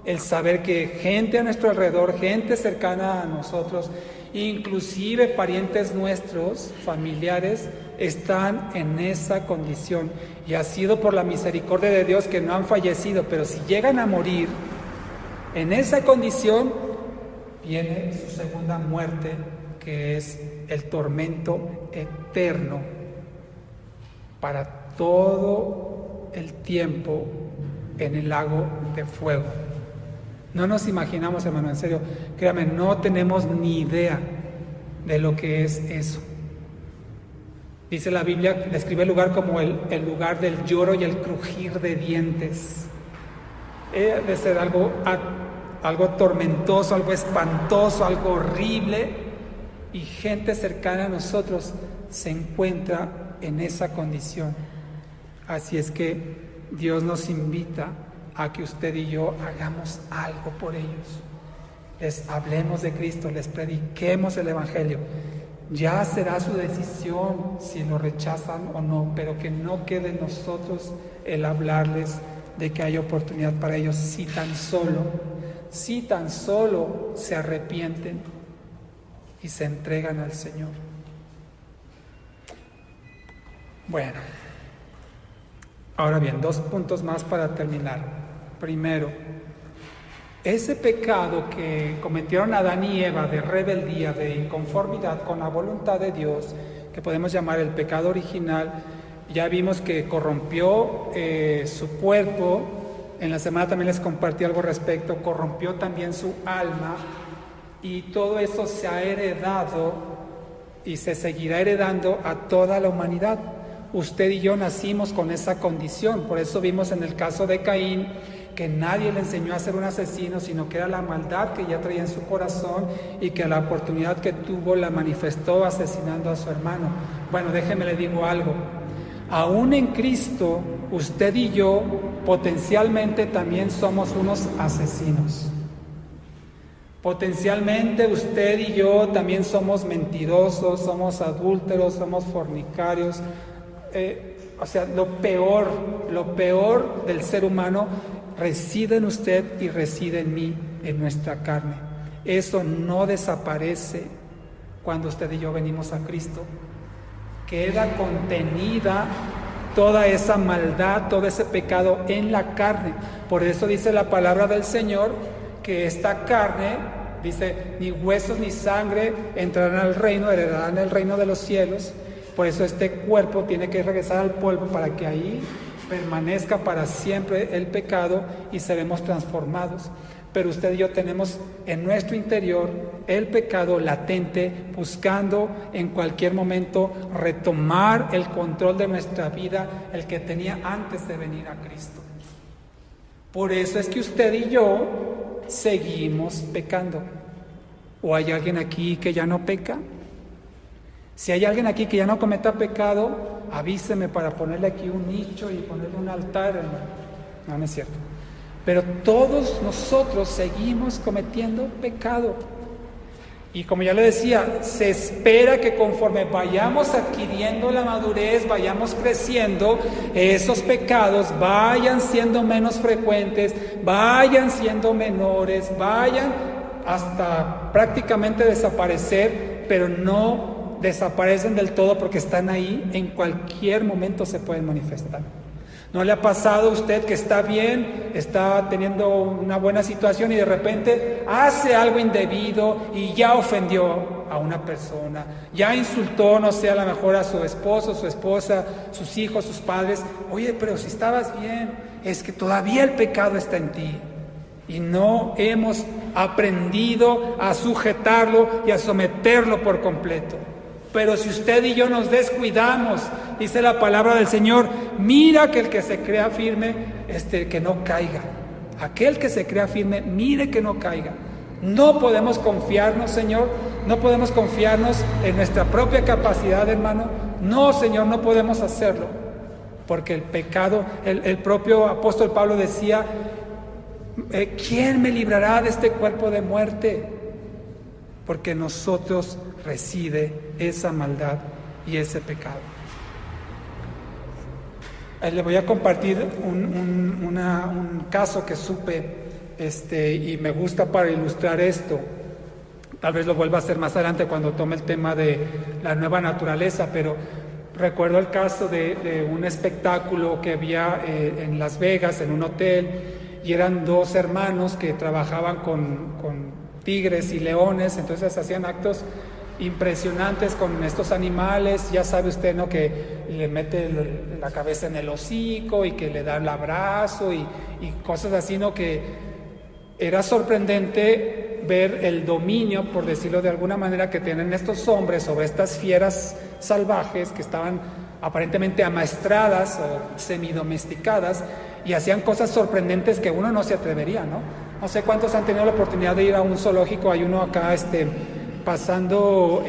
el saber que gente a nuestro alrededor, gente cercana a nosotros, inclusive parientes nuestros, familiares, están en esa condición. Y ha sido por la misericordia de Dios que no han fallecido, pero si llegan a morir en esa condición, viene su segunda muerte, que es el tormento eterno para todo el tiempo en el lago de fuego. No nos imaginamos, hermano, en serio, créame, no tenemos ni idea de lo que es eso. Dice la Biblia, describe el lugar como el lugar del lloro y el crujir de dientes. De ser algo tormentoso, algo espantoso, algo horrible, y gente cercana a nosotros se encuentra en esa condición. Así es que Dios nos invita a que usted y yo hagamos algo por ellos. Les hablemos de Cristo, les prediquemos el Evangelio. Ya será su decisión si lo rechazan o no, pero que no quede en nosotros el hablarles de que hay oportunidad para ellos si tan solo se arrepienten y se entregan al Señor. Bueno, ahora bien, 2 puntos más para terminar. Primero, ese pecado que cometieron Adán y Eva de rebeldía, de inconformidad con la voluntad de Dios, que podemos llamar el pecado original, ya vimos que corrompió su cuerpo. En la semana también les compartí algo al respecto. Corrompió también su alma, y todo eso se ha heredado y se seguirá heredando a toda la humanidad. Usted y yo nacimos con esa condición. Por eso vimos en el caso de Caín que nadie le enseñó a ser un asesino, sino que era la maldad que ya traía en su corazón, y que a la oportunidad que tuvo la manifestó asesinando a su hermano. Bueno, déjeme le digo algo. Aún en Cristo, usted y yo potencialmente también somos unos asesinos. Potencialmente usted y yo también somos mentirosos, somos adúlteros, somos fornicarios. Lo peor del ser humano reside en usted y reside en mí, en nuestra carne. Eso no desaparece cuando usted y yo venimos a Cristo. Queda contenida toda esa maldad, todo ese pecado en la carne. Por eso dice la palabra del Señor que esta carne, dice, ni huesos ni sangre entrarán al reino, heredarán el reino de los cielos. Por eso este cuerpo tiene que regresar al polvo para que ahí permanezca para siempre el pecado y seremos transformados. Pero usted y yo tenemos en nuestro interior el pecado latente, buscando en cualquier momento retomar el control de nuestra vida, el que tenía antes de venir a Cristo. Por eso es que usted y yo seguimos pecando. ¿O hay alguien aquí que ya no peca? Si hay alguien aquí que ya no cometa pecado, avíseme para ponerle aquí un nicho y ponerle un altar, hermano. No es cierto. Pero todos nosotros seguimos cometiendo pecado. Y como ya le decía, se espera que conforme vayamos adquiriendo la madurez, vayamos creciendo, esos pecados vayan siendo menos frecuentes, vayan siendo menores, vayan hasta prácticamente desaparecer, pero no desaparecen del todo porque están ahí, en cualquier momento se pueden manifestar. ¿No le ha pasado a usted que está bien, está teniendo una buena situación y de repente hace algo indebido y ya ofendió a una persona, ya insultó, no sé, a lo mejor a su esposo, su esposa, sus hijos, sus padres. Oye, pero si estabas bien, es que todavía el pecado está en ti. Y no hemos aprendido a sujetarlo y a someterlo por completo. Pero si usted y yo nos descuidamos, dice la palabra del Señor, mira que el que se crea firme, que no caiga. Aquel que se crea firme, mire que no caiga. No podemos confiarnos, Señor, no podemos confiarnos en nuestra propia capacidad, hermano. No, Señor, no podemos hacerlo. Porque el pecado, el propio apóstol Pablo decía, ¿quién me librará de este cuerpo de muerte? Porque en nosotros reside esa maldad y ese pecado. Le voy a compartir un caso que supe y me gusta para ilustrar esto. Tal vez lo vuelva a hacer más adelante cuando tome el tema de la nueva naturaleza, pero recuerdo el caso de un espectáculo que había en Las Vegas, en un hotel, y eran dos hermanos que trabajaban con tigres y leones, entonces hacían actos impresionantes con estos animales. Ya sabe usted, ¿no?, que le mete la cabeza en el hocico y que le da el abrazo y cosas así, ¿no?, que era sorprendente ver el dominio, por decirlo de alguna manera, que tienen estos hombres sobre estas fieras salvajes que estaban aparentemente amaestradas o semidomesticadas, y hacían cosas sorprendentes que uno no se atrevería, ¿no? No sé cuántos han tenido la oportunidad de ir a un zoológico. Hay uno acá pasando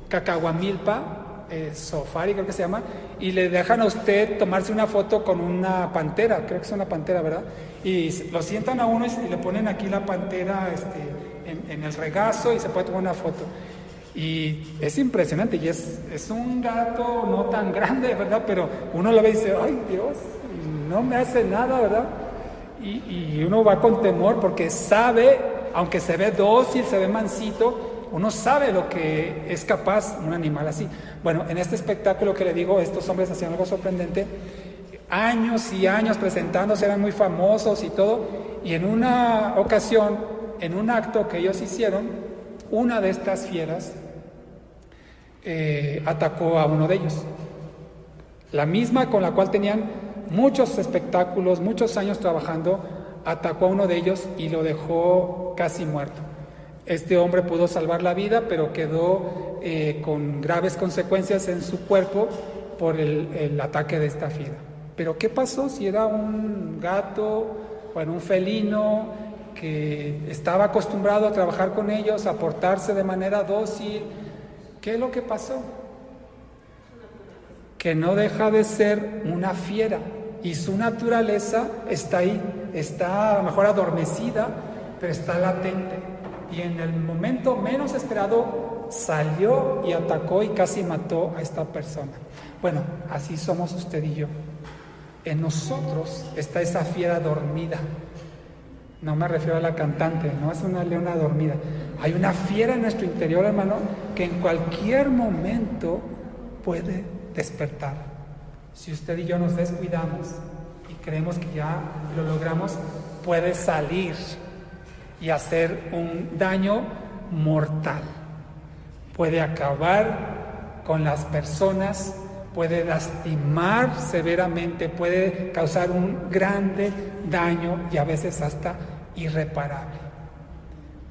Cacahuamilpa, Safari creo que se llama, y le dejan a usted tomarse una foto con una pantera, creo que es una pantera, ¿verdad? Y lo sientan a uno y le ponen aquí la pantera en el regazo y se puede tomar una foto. Y es impresionante, y es un gato no tan grande, ¿verdad? Pero uno lo ve y dice, ¡ay, Dios! No me hace nada, ¿verdad? Y uno va con temor porque sabe, aunque se ve dócil, se ve mansito, uno sabe lo que es capaz un animal así. Bueno, en este espectáculo que le digo, estos hombres hacían algo sorprendente, años y años presentándose, eran muy famosos y todo, y en una ocasión, en un acto que ellos hicieron, una de estas fieras atacó a uno de ellos. La misma con la cual tenían muchos espectáculos, muchos años trabajando, atacó a uno de ellos y lo dejó casi muerto. Este hombre pudo salvar la vida, pero quedó con graves consecuencias en su cuerpo por el ataque de esta fiera. Pero ¿qué pasó si era un gato o era un felino que estaba acostumbrado a trabajar con ellos, a portarse de manera dócil? ¿Qué es lo que pasó? Que no deja de ser una fiera y su naturaleza está ahí, está a lo mejor adormecida, pero está latente, y en el momento menos esperado salió y atacó y casi mató a esta persona. Bueno, así somos usted y yo. En nosotros está esa fiera dormida. No me refiero a la cantante, no es una leona dormida. Hay una fiera en nuestro interior, hermano, que en cualquier momento puede despertar. Si usted y yo nos descuidamos y creemos que ya lo logramos, puede salir y hacer un daño mortal. Puede acabar con las personas, puede lastimar severamente, puede causar un grande daño y a veces hasta irreparable.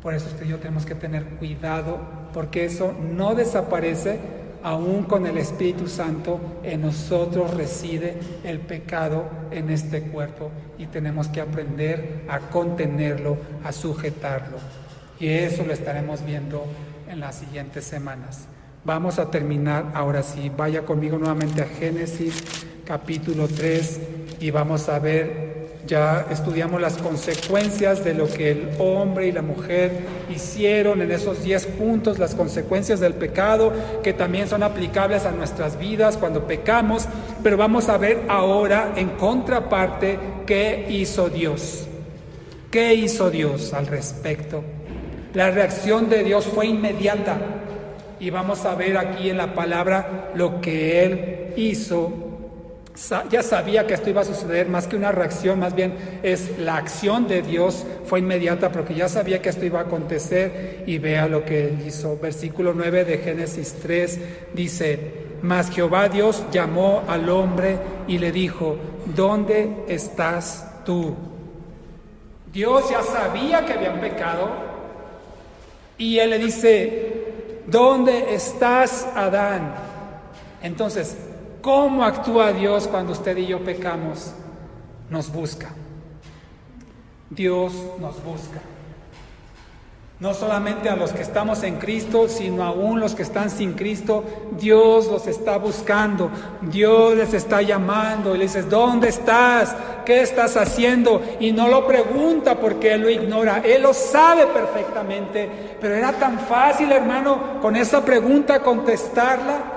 Por eso usted y yo tenemos que tener cuidado, porque eso no desaparece. Aún con el Espíritu Santo en nosotros reside el pecado en este cuerpo, y tenemos que aprender a contenerlo, a sujetarlo. Y eso lo estaremos viendo en las siguientes semanas. Vamos a terminar ahora sí. Vaya conmigo nuevamente a Génesis capítulo 3 y vamos a ver. Ya estudiamos las consecuencias de lo que el hombre y la mujer hicieron en esos 10 puntos, las consecuencias del pecado, que también son aplicables a nuestras vidas cuando pecamos. Pero vamos a ver ahora, en contraparte, qué hizo Dios. ¿Qué hizo Dios al respecto? La reacción de Dios fue inmediata, y vamos a ver aquí en la palabra lo que Él hizo Ya sabía que esto iba a suceder, más que una reacción, más bien es la acción de Dios, fue inmediata porque ya sabía que esto iba a acontecer y vea lo que él hizo. Versículo 9 de Génesis 3 dice: mas Jehová Dios llamó al hombre y le dijo: ¿dónde estás tú? Dios ya sabía que habían pecado y él le dice: ¿dónde estás, Adán? Entonces, ¿cómo actúa Dios cuando usted y yo pecamos? Nos busca. Dios nos busca. No solamente a los que estamos en Cristo, sino aún los que están sin Cristo. Dios los está buscando. Dios les está llamando y le dice: ¿dónde estás? ¿Qué estás haciendo? Y no lo pregunta porque Él lo ignora. Él lo sabe perfectamente. Pero era tan fácil, hermano, con esa pregunta contestarla.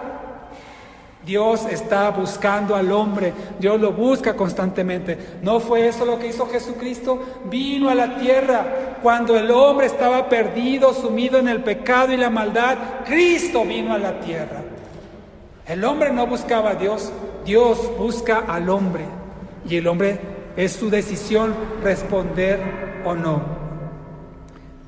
Dios está buscando al hombre, Dios lo busca constantemente. ¿No fue eso lo que hizo Jesucristo? Vino a la tierra cuando el hombre estaba perdido, sumido en el pecado y la maldad. Cristo vino a la tierra. El hombre no buscaba a Dios, Dios busca al hombre. Y el hombre es su decisión responder o no.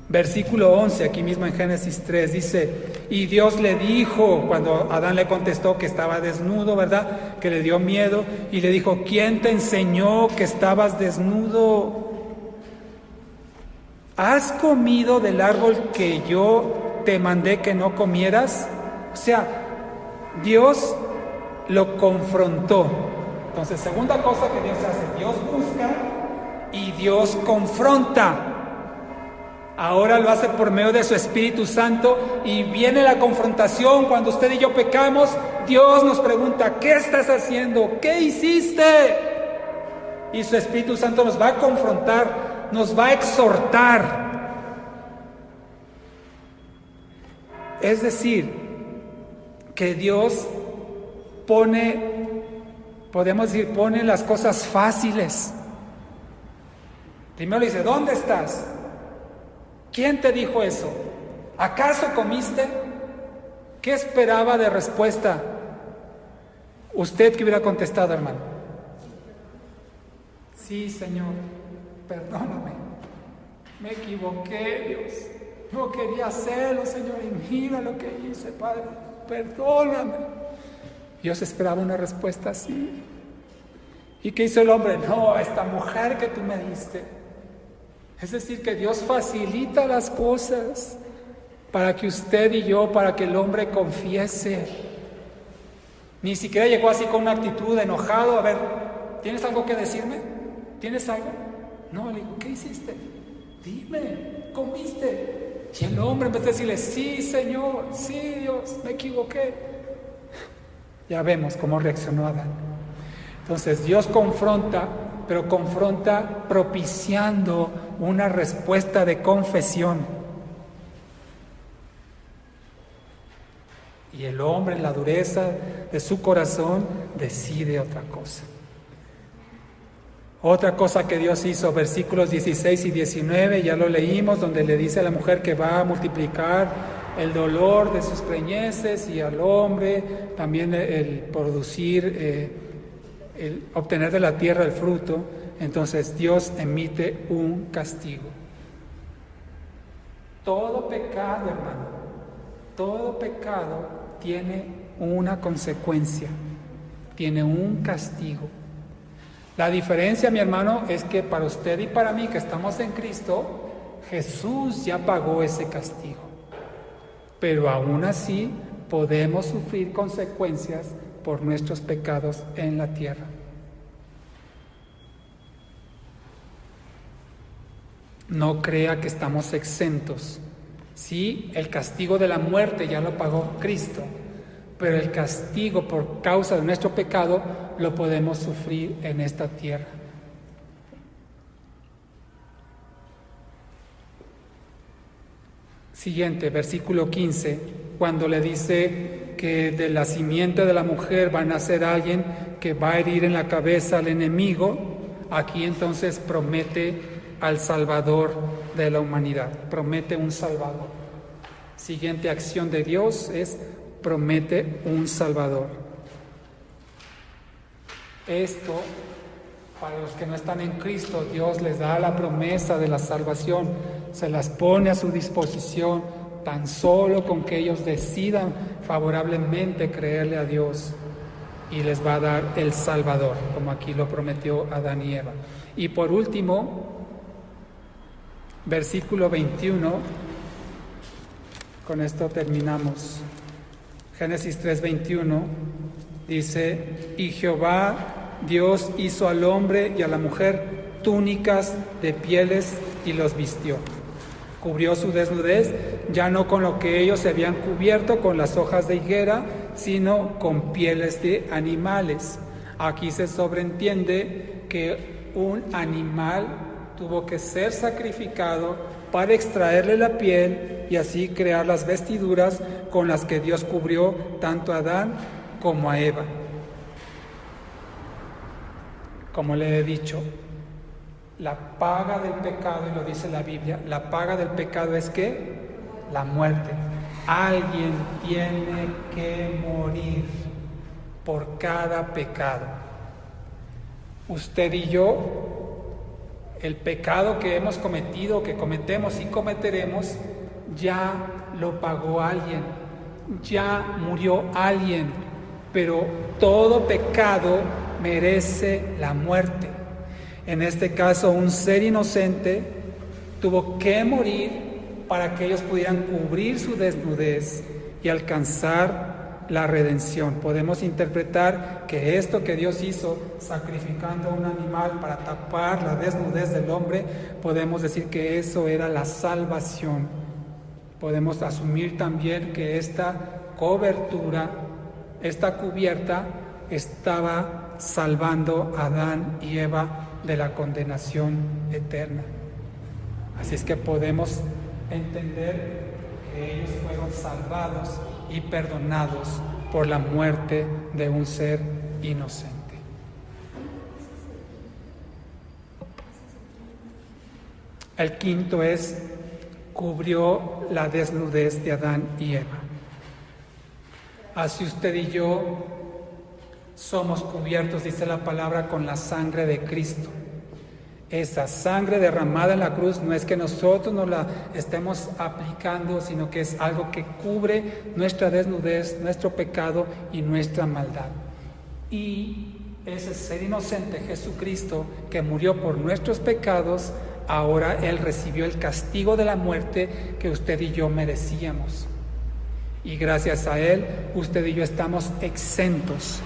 Versículo 11, aquí mismo en Génesis 3, dice: y Dios le dijo, cuando Adán le contestó que estaba desnudo, ¿verdad? Que le dio miedo, y le dijo: ¿quién te enseñó que estabas desnudo? ¿Has comido del árbol que yo te mandé que no comieras? O sea, Dios lo confrontó. Entonces, segunda cosa que Dios hace: Dios busca y Dios confronta. Ahora lo hace por medio de su Espíritu Santo y viene la confrontación. Cuando usted y yo pecamos, Dios nos pregunta: ¿qué estás haciendo? ¿Qué hiciste? Y su Espíritu Santo nos va a confrontar, nos va a exhortar. Es decir, que Dios pone las cosas fáciles. Primero le dice: ¿dónde estás? ¿Quién te dijo eso? ¿Acaso comiste? ¿Qué esperaba de respuesta? ¿Usted qué hubiera contestado, hermano? Sí, Señor, perdóname. Me equivoqué, Dios. No quería hacerlo, Señor, y mira lo que hice, Padre. Perdóname. Dios esperaba una respuesta así. ¿Y qué hizo el hombre? No, esta mujer que tú me diste. Es decir, que Dios facilita las cosas para que usted y yo, para que el hombre confiese. Ni siquiera llegó así con una actitud de enojado: a ver, ¿tienes algo que decirme? ¿Tienes algo? No, le digo: ¿qué hiciste? Dime, ¿comiste? Y el hombre, en vez de decirle: sí, Señor, sí, Dios, me equivoqué. Ya vemos cómo reaccionó Adán. Entonces Dios confronta, pero confronta propiciando una respuesta de confesión. Y el hombre, en la dureza de su corazón, decide otra cosa. Otra cosa que Dios hizo, versículos 16 y 19, ya lo leímos, donde le dice a la mujer que va a multiplicar el dolor de sus preñeces, y al hombre también el producir, el obtener de la tierra el fruto. Entonces Dios emite un castigo. Todo pecado, hermano, todo pecado tiene una consecuencia, tiene un castigo. La diferencia, mi hermano, es que para usted y para mí que estamos en Cristo, Jesús ya pagó ese castigo. Pero aún así podemos sufrir consecuencias por nuestros pecados en la tierra. No crea que estamos exentos. Sí, el castigo de la muerte ya lo pagó Cristo, pero el castigo por causa de nuestro pecado lo podemos sufrir en esta tierra. Siguiente, versículo 15, cuando le dice que de la simiente de la mujer va a nacer alguien que va a herir en la cabeza al enemigo. Aquí entonces promete al Salvador de la humanidad, promete un Salvador. Siguiente acción de Dios es: promete un Salvador. Esto, para los que no están en Cristo, Dios les da la promesa de la salvación, se las pone a su disposición, tan solo con que ellos decidan favorablemente creerle a Dios, y les va a dar el Salvador, como aquí lo prometió Adán y Eva. Y por último, versículo 21, con esto terminamos. Génesis 3:21 dice: y Jehová Dios hizo al hombre y a la mujer túnicas de pieles y los vistió. Cubrió su desnudez, ya no con lo que ellos se habían cubierto con las hojas de higuera, sino con pieles de animales. Aquí se sobreentiende que un animal tuvo que ser sacrificado para extraerle la piel y así crear las vestiduras con las que Dios cubrió tanto a Adán como a Eva. Como le he dicho, la paga del pecado, y lo dice la Biblia, la paga del pecado es ¿qué? La muerte. Alguien tiene que morir por cada pecado. Usted y yo, el pecado que hemos cometido, que cometemos y cometeremos, ya lo pagó alguien, ya murió alguien, pero todo pecado merece la muerte. En este caso, un ser inocente tuvo que morir para que ellos pudieran cubrir su desnudez y alcanzar la redención. Podemos interpretar que esto que Dios hizo, sacrificando a un animal para tapar la desnudez del hombre, podemos decir que eso era la salvación. Podemos asumir también que esta cobertura, esta cubierta, estaba salvando a Adán y Eva de la condenación eterna. Así es que podemos entender que ellos fueron salvados y perdonados por la muerte de un ser inocente. El quinto es: cubrió la desnudez de Adán y Eva. Así usted y yo somos cubiertos, dice la palabra, con la sangre de Cristo. Esa sangre derramada en la cruz no es que nosotros nos la estemos aplicando, sino que es algo que cubre nuestra desnudez, nuestro pecado y nuestra maldad. Y ese ser inocente, Jesucristo, que murió por nuestros pecados, ahora Él recibió el castigo de la muerte que usted y yo merecíamos. Y gracias a Él, usted y yo estamos exentos.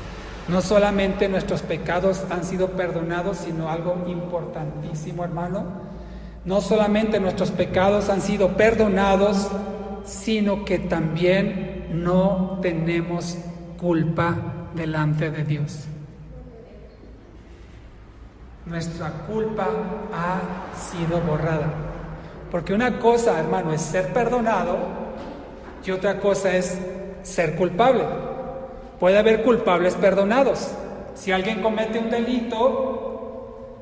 No solamente nuestros pecados han sido perdonados, sino algo importantísimo, hermano. No solamente nuestros pecados han sido perdonados, sino que también no tenemos culpa delante de Dios. Nuestra culpa ha sido borrada. Porque una cosa, hermano, es ser perdonado y otra cosa es ser culpable. Puede haber culpables perdonados. Si alguien comete un delito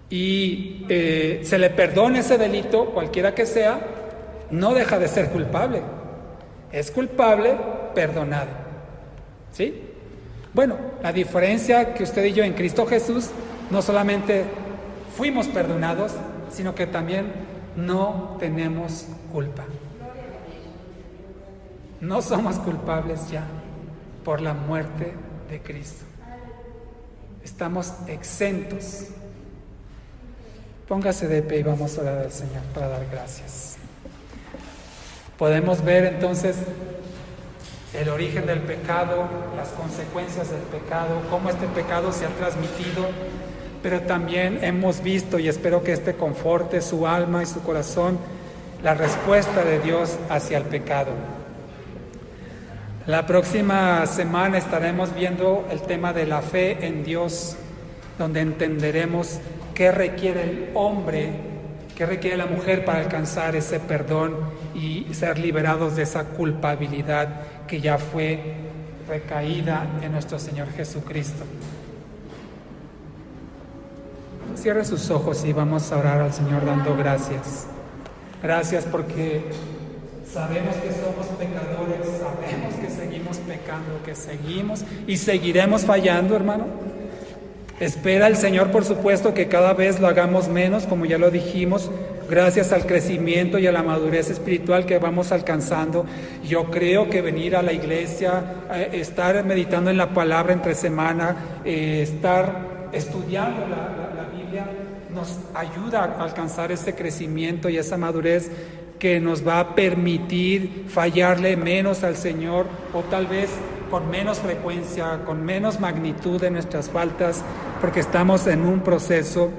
y se le perdona ese delito, cualquiera que sea, no deja de ser culpable. Es culpable perdonado. ¿Sí? Bueno, la diferencia que usted y yo en Cristo Jesús, no solamente fuimos perdonados, sino que también no tenemos culpa. No somos culpables ya por la muerte de Cristo. Estamos exentos. Póngase de pie y vamos a orar al Señor para dar gracias. Podemos ver entonces el origen del pecado, las consecuencias del pecado, cómo este pecado se ha transmitido, pero también hemos visto, y espero que este conforte su alma y su corazón, la respuesta de Dios hacia el pecado. La próxima semana estaremos viendo el tema de la fe en Dios, donde entenderemos qué requiere el hombre, qué requiere la mujer para alcanzar ese perdón y ser liberados de esa culpabilidad que ya fue recaída en nuestro Señor Jesucristo. Cierre sus ojos y vamos a orar al Señor dando gracias. Gracias porque sabemos que somos pecadores, sabemos que seguimos pecando, que seguimos y seguiremos fallando, hermano. Espera el Señor, por supuesto, que cada vez lo hagamos menos, como ya lo dijimos, gracias al crecimiento y a la madurez espiritual que vamos alcanzando. Yo creo que venir a la iglesia, estar meditando en la palabra entre semana, estar estudiando la Biblia, nos ayuda a alcanzar ese crecimiento y esa madurez que nos va a permitir fallarle menos al Señor, o tal vez con menos frecuencia, con menos magnitud de nuestras faltas, porque estamos en un proceso,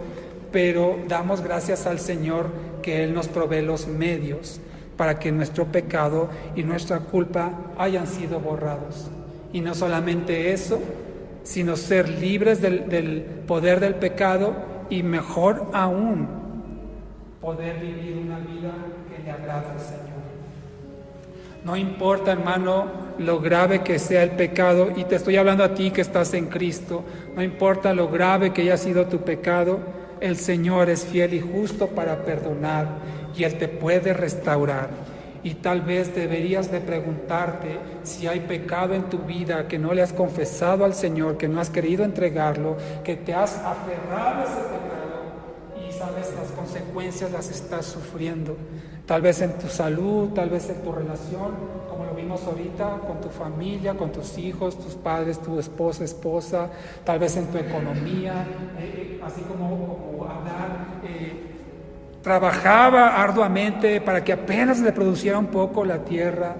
pero damos gracias al Señor que Él nos provee los medios para que nuestro pecado y nuestra culpa hayan sido borrados. Y no solamente eso, sino ser libres del poder del pecado y mejor aún, poder vivir una vida que le agrada al Señor. No importa, hermano, lo grave que sea el pecado, y te estoy hablando a ti que estás en Cristo, no importa lo grave que haya sido tu pecado, el Señor es fiel y justo para perdonar, y Él te puede restaurar. Y tal vez deberías de preguntarte si hay pecado en tu vida que no le has confesado al Señor, que no has querido entregarlo, que te has aferrado a ese pecado y sabes las consecuencias las estás sufriendo. Tal vez en tu salud, tal vez en tu relación, como lo vimos ahorita, con tu familia, con tus hijos, tus padres, tu esposa, tal vez en tu economía, así como Adán trabajaba arduamente para que apenas le produciera un poco la tierra.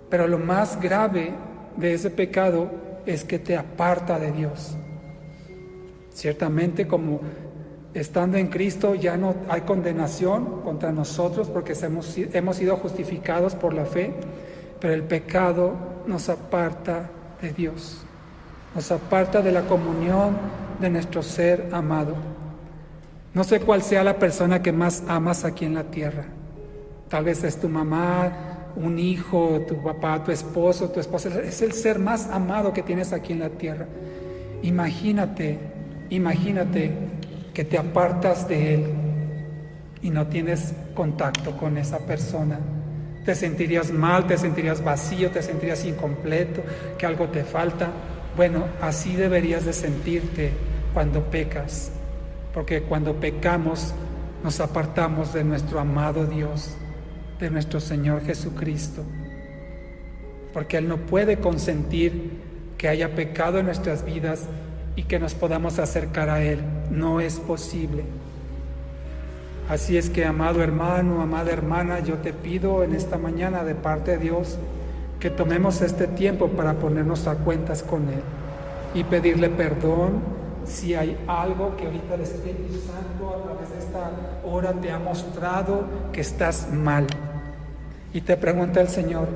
Pero lo más grave de ese pecado es que te aparta de Dios. Ciertamente, como estando en Cristo ya no hay condenación contra nosotros porque hemos sido justificados por la fe, pero el pecado nos aparta de Dios, nos aparta de la comunión de nuestro ser amado. No sé cuál sea la persona que más amas aquí en la tierra. Tal vez es tu mamá, un hijo, tu papá, tu esposo, tu esposa. Es el ser más amado que tienes aquí en la tierra. Imagínate que te apartas de Él y no tienes contacto con esa persona. Te sentirías mal, te sentirías vacío, te sentirías incompleto, que algo te falta. Bueno, así deberías de sentirte cuando pecas, porque cuando pecamos nos apartamos de nuestro amado Dios, de nuestro Señor Jesucristo, porque Él no puede consentir que haya pecado en nuestras vidas y que nos podamos acercar a Él. No es posible. Así es que, amado hermano, amada hermana, yo te pido en esta mañana de parte de Dios que tomemos este tiempo para ponernos a cuentas con Él y pedirle perdón si hay algo que ahorita el Espíritu Santo a través de esta hora te ha mostrado que estás mal. Y te pregunta el Señor,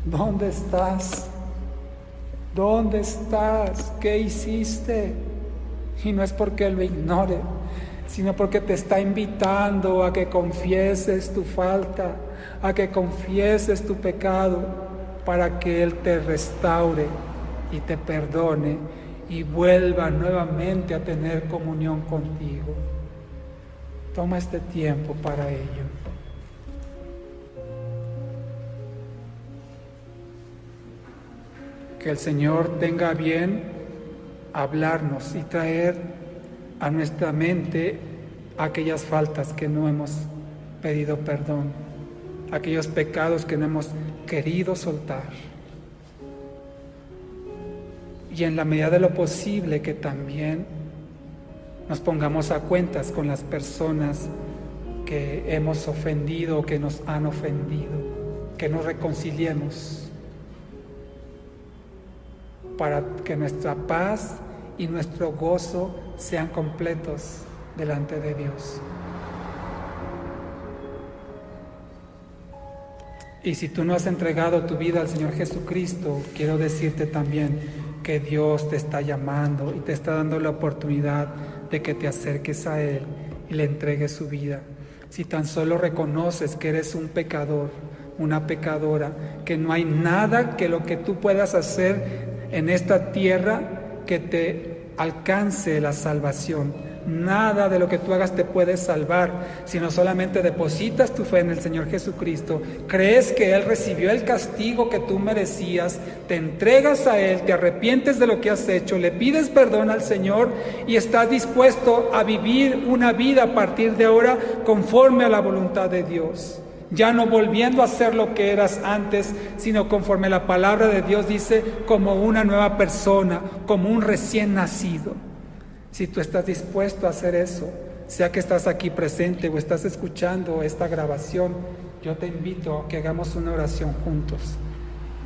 ¿dónde estás? ¿Dónde estás? ¿Qué hiciste? Y no es porque Él lo ignore, sino porque te está invitando a que confieses tu falta, a que confieses tu pecado, para que Él te restaure y te perdone y vuelva nuevamente a tener comunión contigo. Toma este tiempo para ello. Que el Señor tenga bien hablarnos y traer a nuestra mente aquellas faltas que no hemos pedido perdón, aquellos pecados que no hemos querido soltar. Y en la medida de lo posible que también nos pongamos a cuentas con las personas que hemos ofendido o que nos han ofendido, que nos reconciliemos para que nuestra paz y nuestro gozo sean completos delante de Dios. Y si tú no has entregado tu vida al Señor Jesucristo, quiero decirte también que Dios te está llamando y te está dando la oportunidad de que te acerques a Él y le entregues su vida. Si tan solo reconoces que eres un pecador, una pecadora, que no hay nada que lo que tú puedas hacer en esta tierra que te alcance la salvación, Nada de lo que tú hagas te puede salvar, sino solamente depositas tu fe en el Señor Jesucristo, crees que Él recibió el castigo que tú merecías, te entregas a Él, te arrepientes de lo que has hecho, le pides perdón al Señor y estás dispuesto a vivir una vida a partir de ahora conforme a la voluntad de Dios. Ya no volviendo a ser lo que eras antes, sino conforme la palabra de Dios dice, como una nueva persona, como un recién nacido. Si tú estás dispuesto a hacer eso, sea que estás aquí presente o estás escuchando esta grabación, yo te invito a que hagamos una oración juntos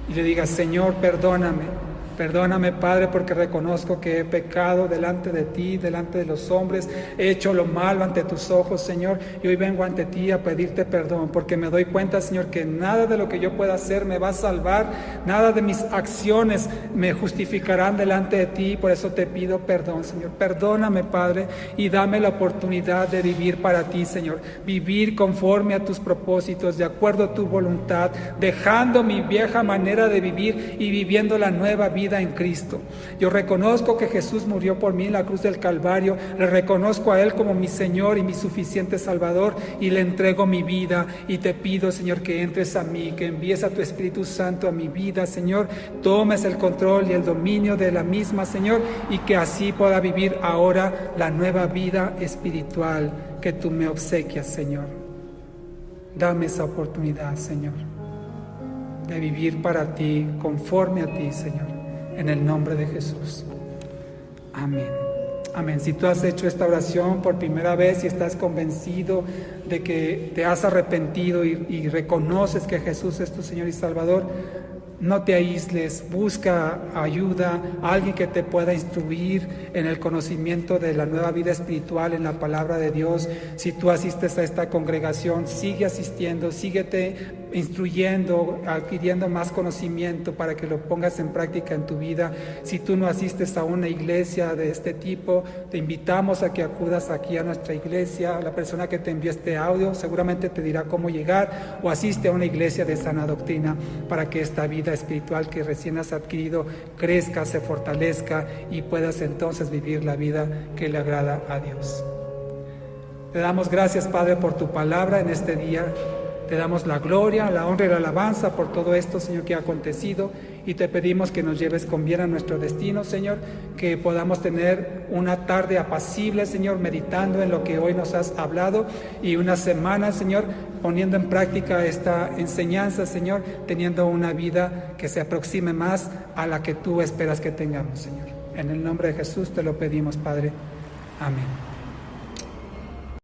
y le digas: Señor, perdóname. Perdóname, Padre, porque reconozco que he pecado delante de ti, delante de los hombres, he hecho lo malo ante tus ojos, Señor, y hoy vengo ante ti a pedirte perdón, porque me doy cuenta, Señor, que nada de lo que yo pueda hacer me va a salvar, nada de mis acciones me justificarán delante de ti, por eso te pido perdón, Señor. Perdóname, Padre, y dame la oportunidad de vivir para ti, Señor, vivir conforme a tus propósitos, de acuerdo a tu voluntad, dejando mi vieja manera de vivir y viviendo la nueva vida en Cristo. Yo reconozco que Jesús murió por mí en la cruz del Calvario, le reconozco a Él como mi Señor y mi suficiente Salvador y le entrego mi vida y te pido, Señor, que entres a mí, que envíes a tu Espíritu Santo a mi vida, Señor, tomes el control y el dominio de la misma, Señor, y que así pueda vivir ahora la nueva vida espiritual que tú me obsequias, Señor. Dame esa oportunidad, Señor, de vivir para ti, conforme a ti, Señor. En el nombre de Jesús. Amén. Amén. Si tú has hecho esta oración por primera vez y estás convencido de que te has arrepentido y reconoces que Jesús es tu Señor y Salvador, no te aísles, busca ayuda, alguien que te pueda instruir en el conocimiento de la nueva vida espiritual, en la palabra de Dios. Si tú asistes a esta congregación, sigue asistiendo, síguete instruyendo, adquiriendo más conocimiento para que lo pongas en práctica en tu vida. Si tú no asistes a una iglesia de este tipo, te invitamos a que acudas aquí a nuestra iglesia. La persona que te envió este audio seguramente te dirá cómo llegar, o asiste a una iglesia de sana doctrina para que esta vida espiritual que recién has adquirido crezca, se fortalezca y puedas entonces vivir la vida que le agrada a Dios. Te damos gracias, Padre, por tu palabra en este día. Te damos la gloria, la honra y la alabanza por todo esto, Señor, que ha acontecido, y te pedimos que nos lleves con bien a nuestro destino, Señor, que podamos tener una tarde apacible, Señor, meditando en lo que hoy nos has hablado, y una semana, Señor, poniendo en práctica esta enseñanza, Señor, teniendo una vida que se aproxime más a la que tú esperas que tengamos, Señor. En el nombre de Jesús te lo pedimos, Padre. Amén.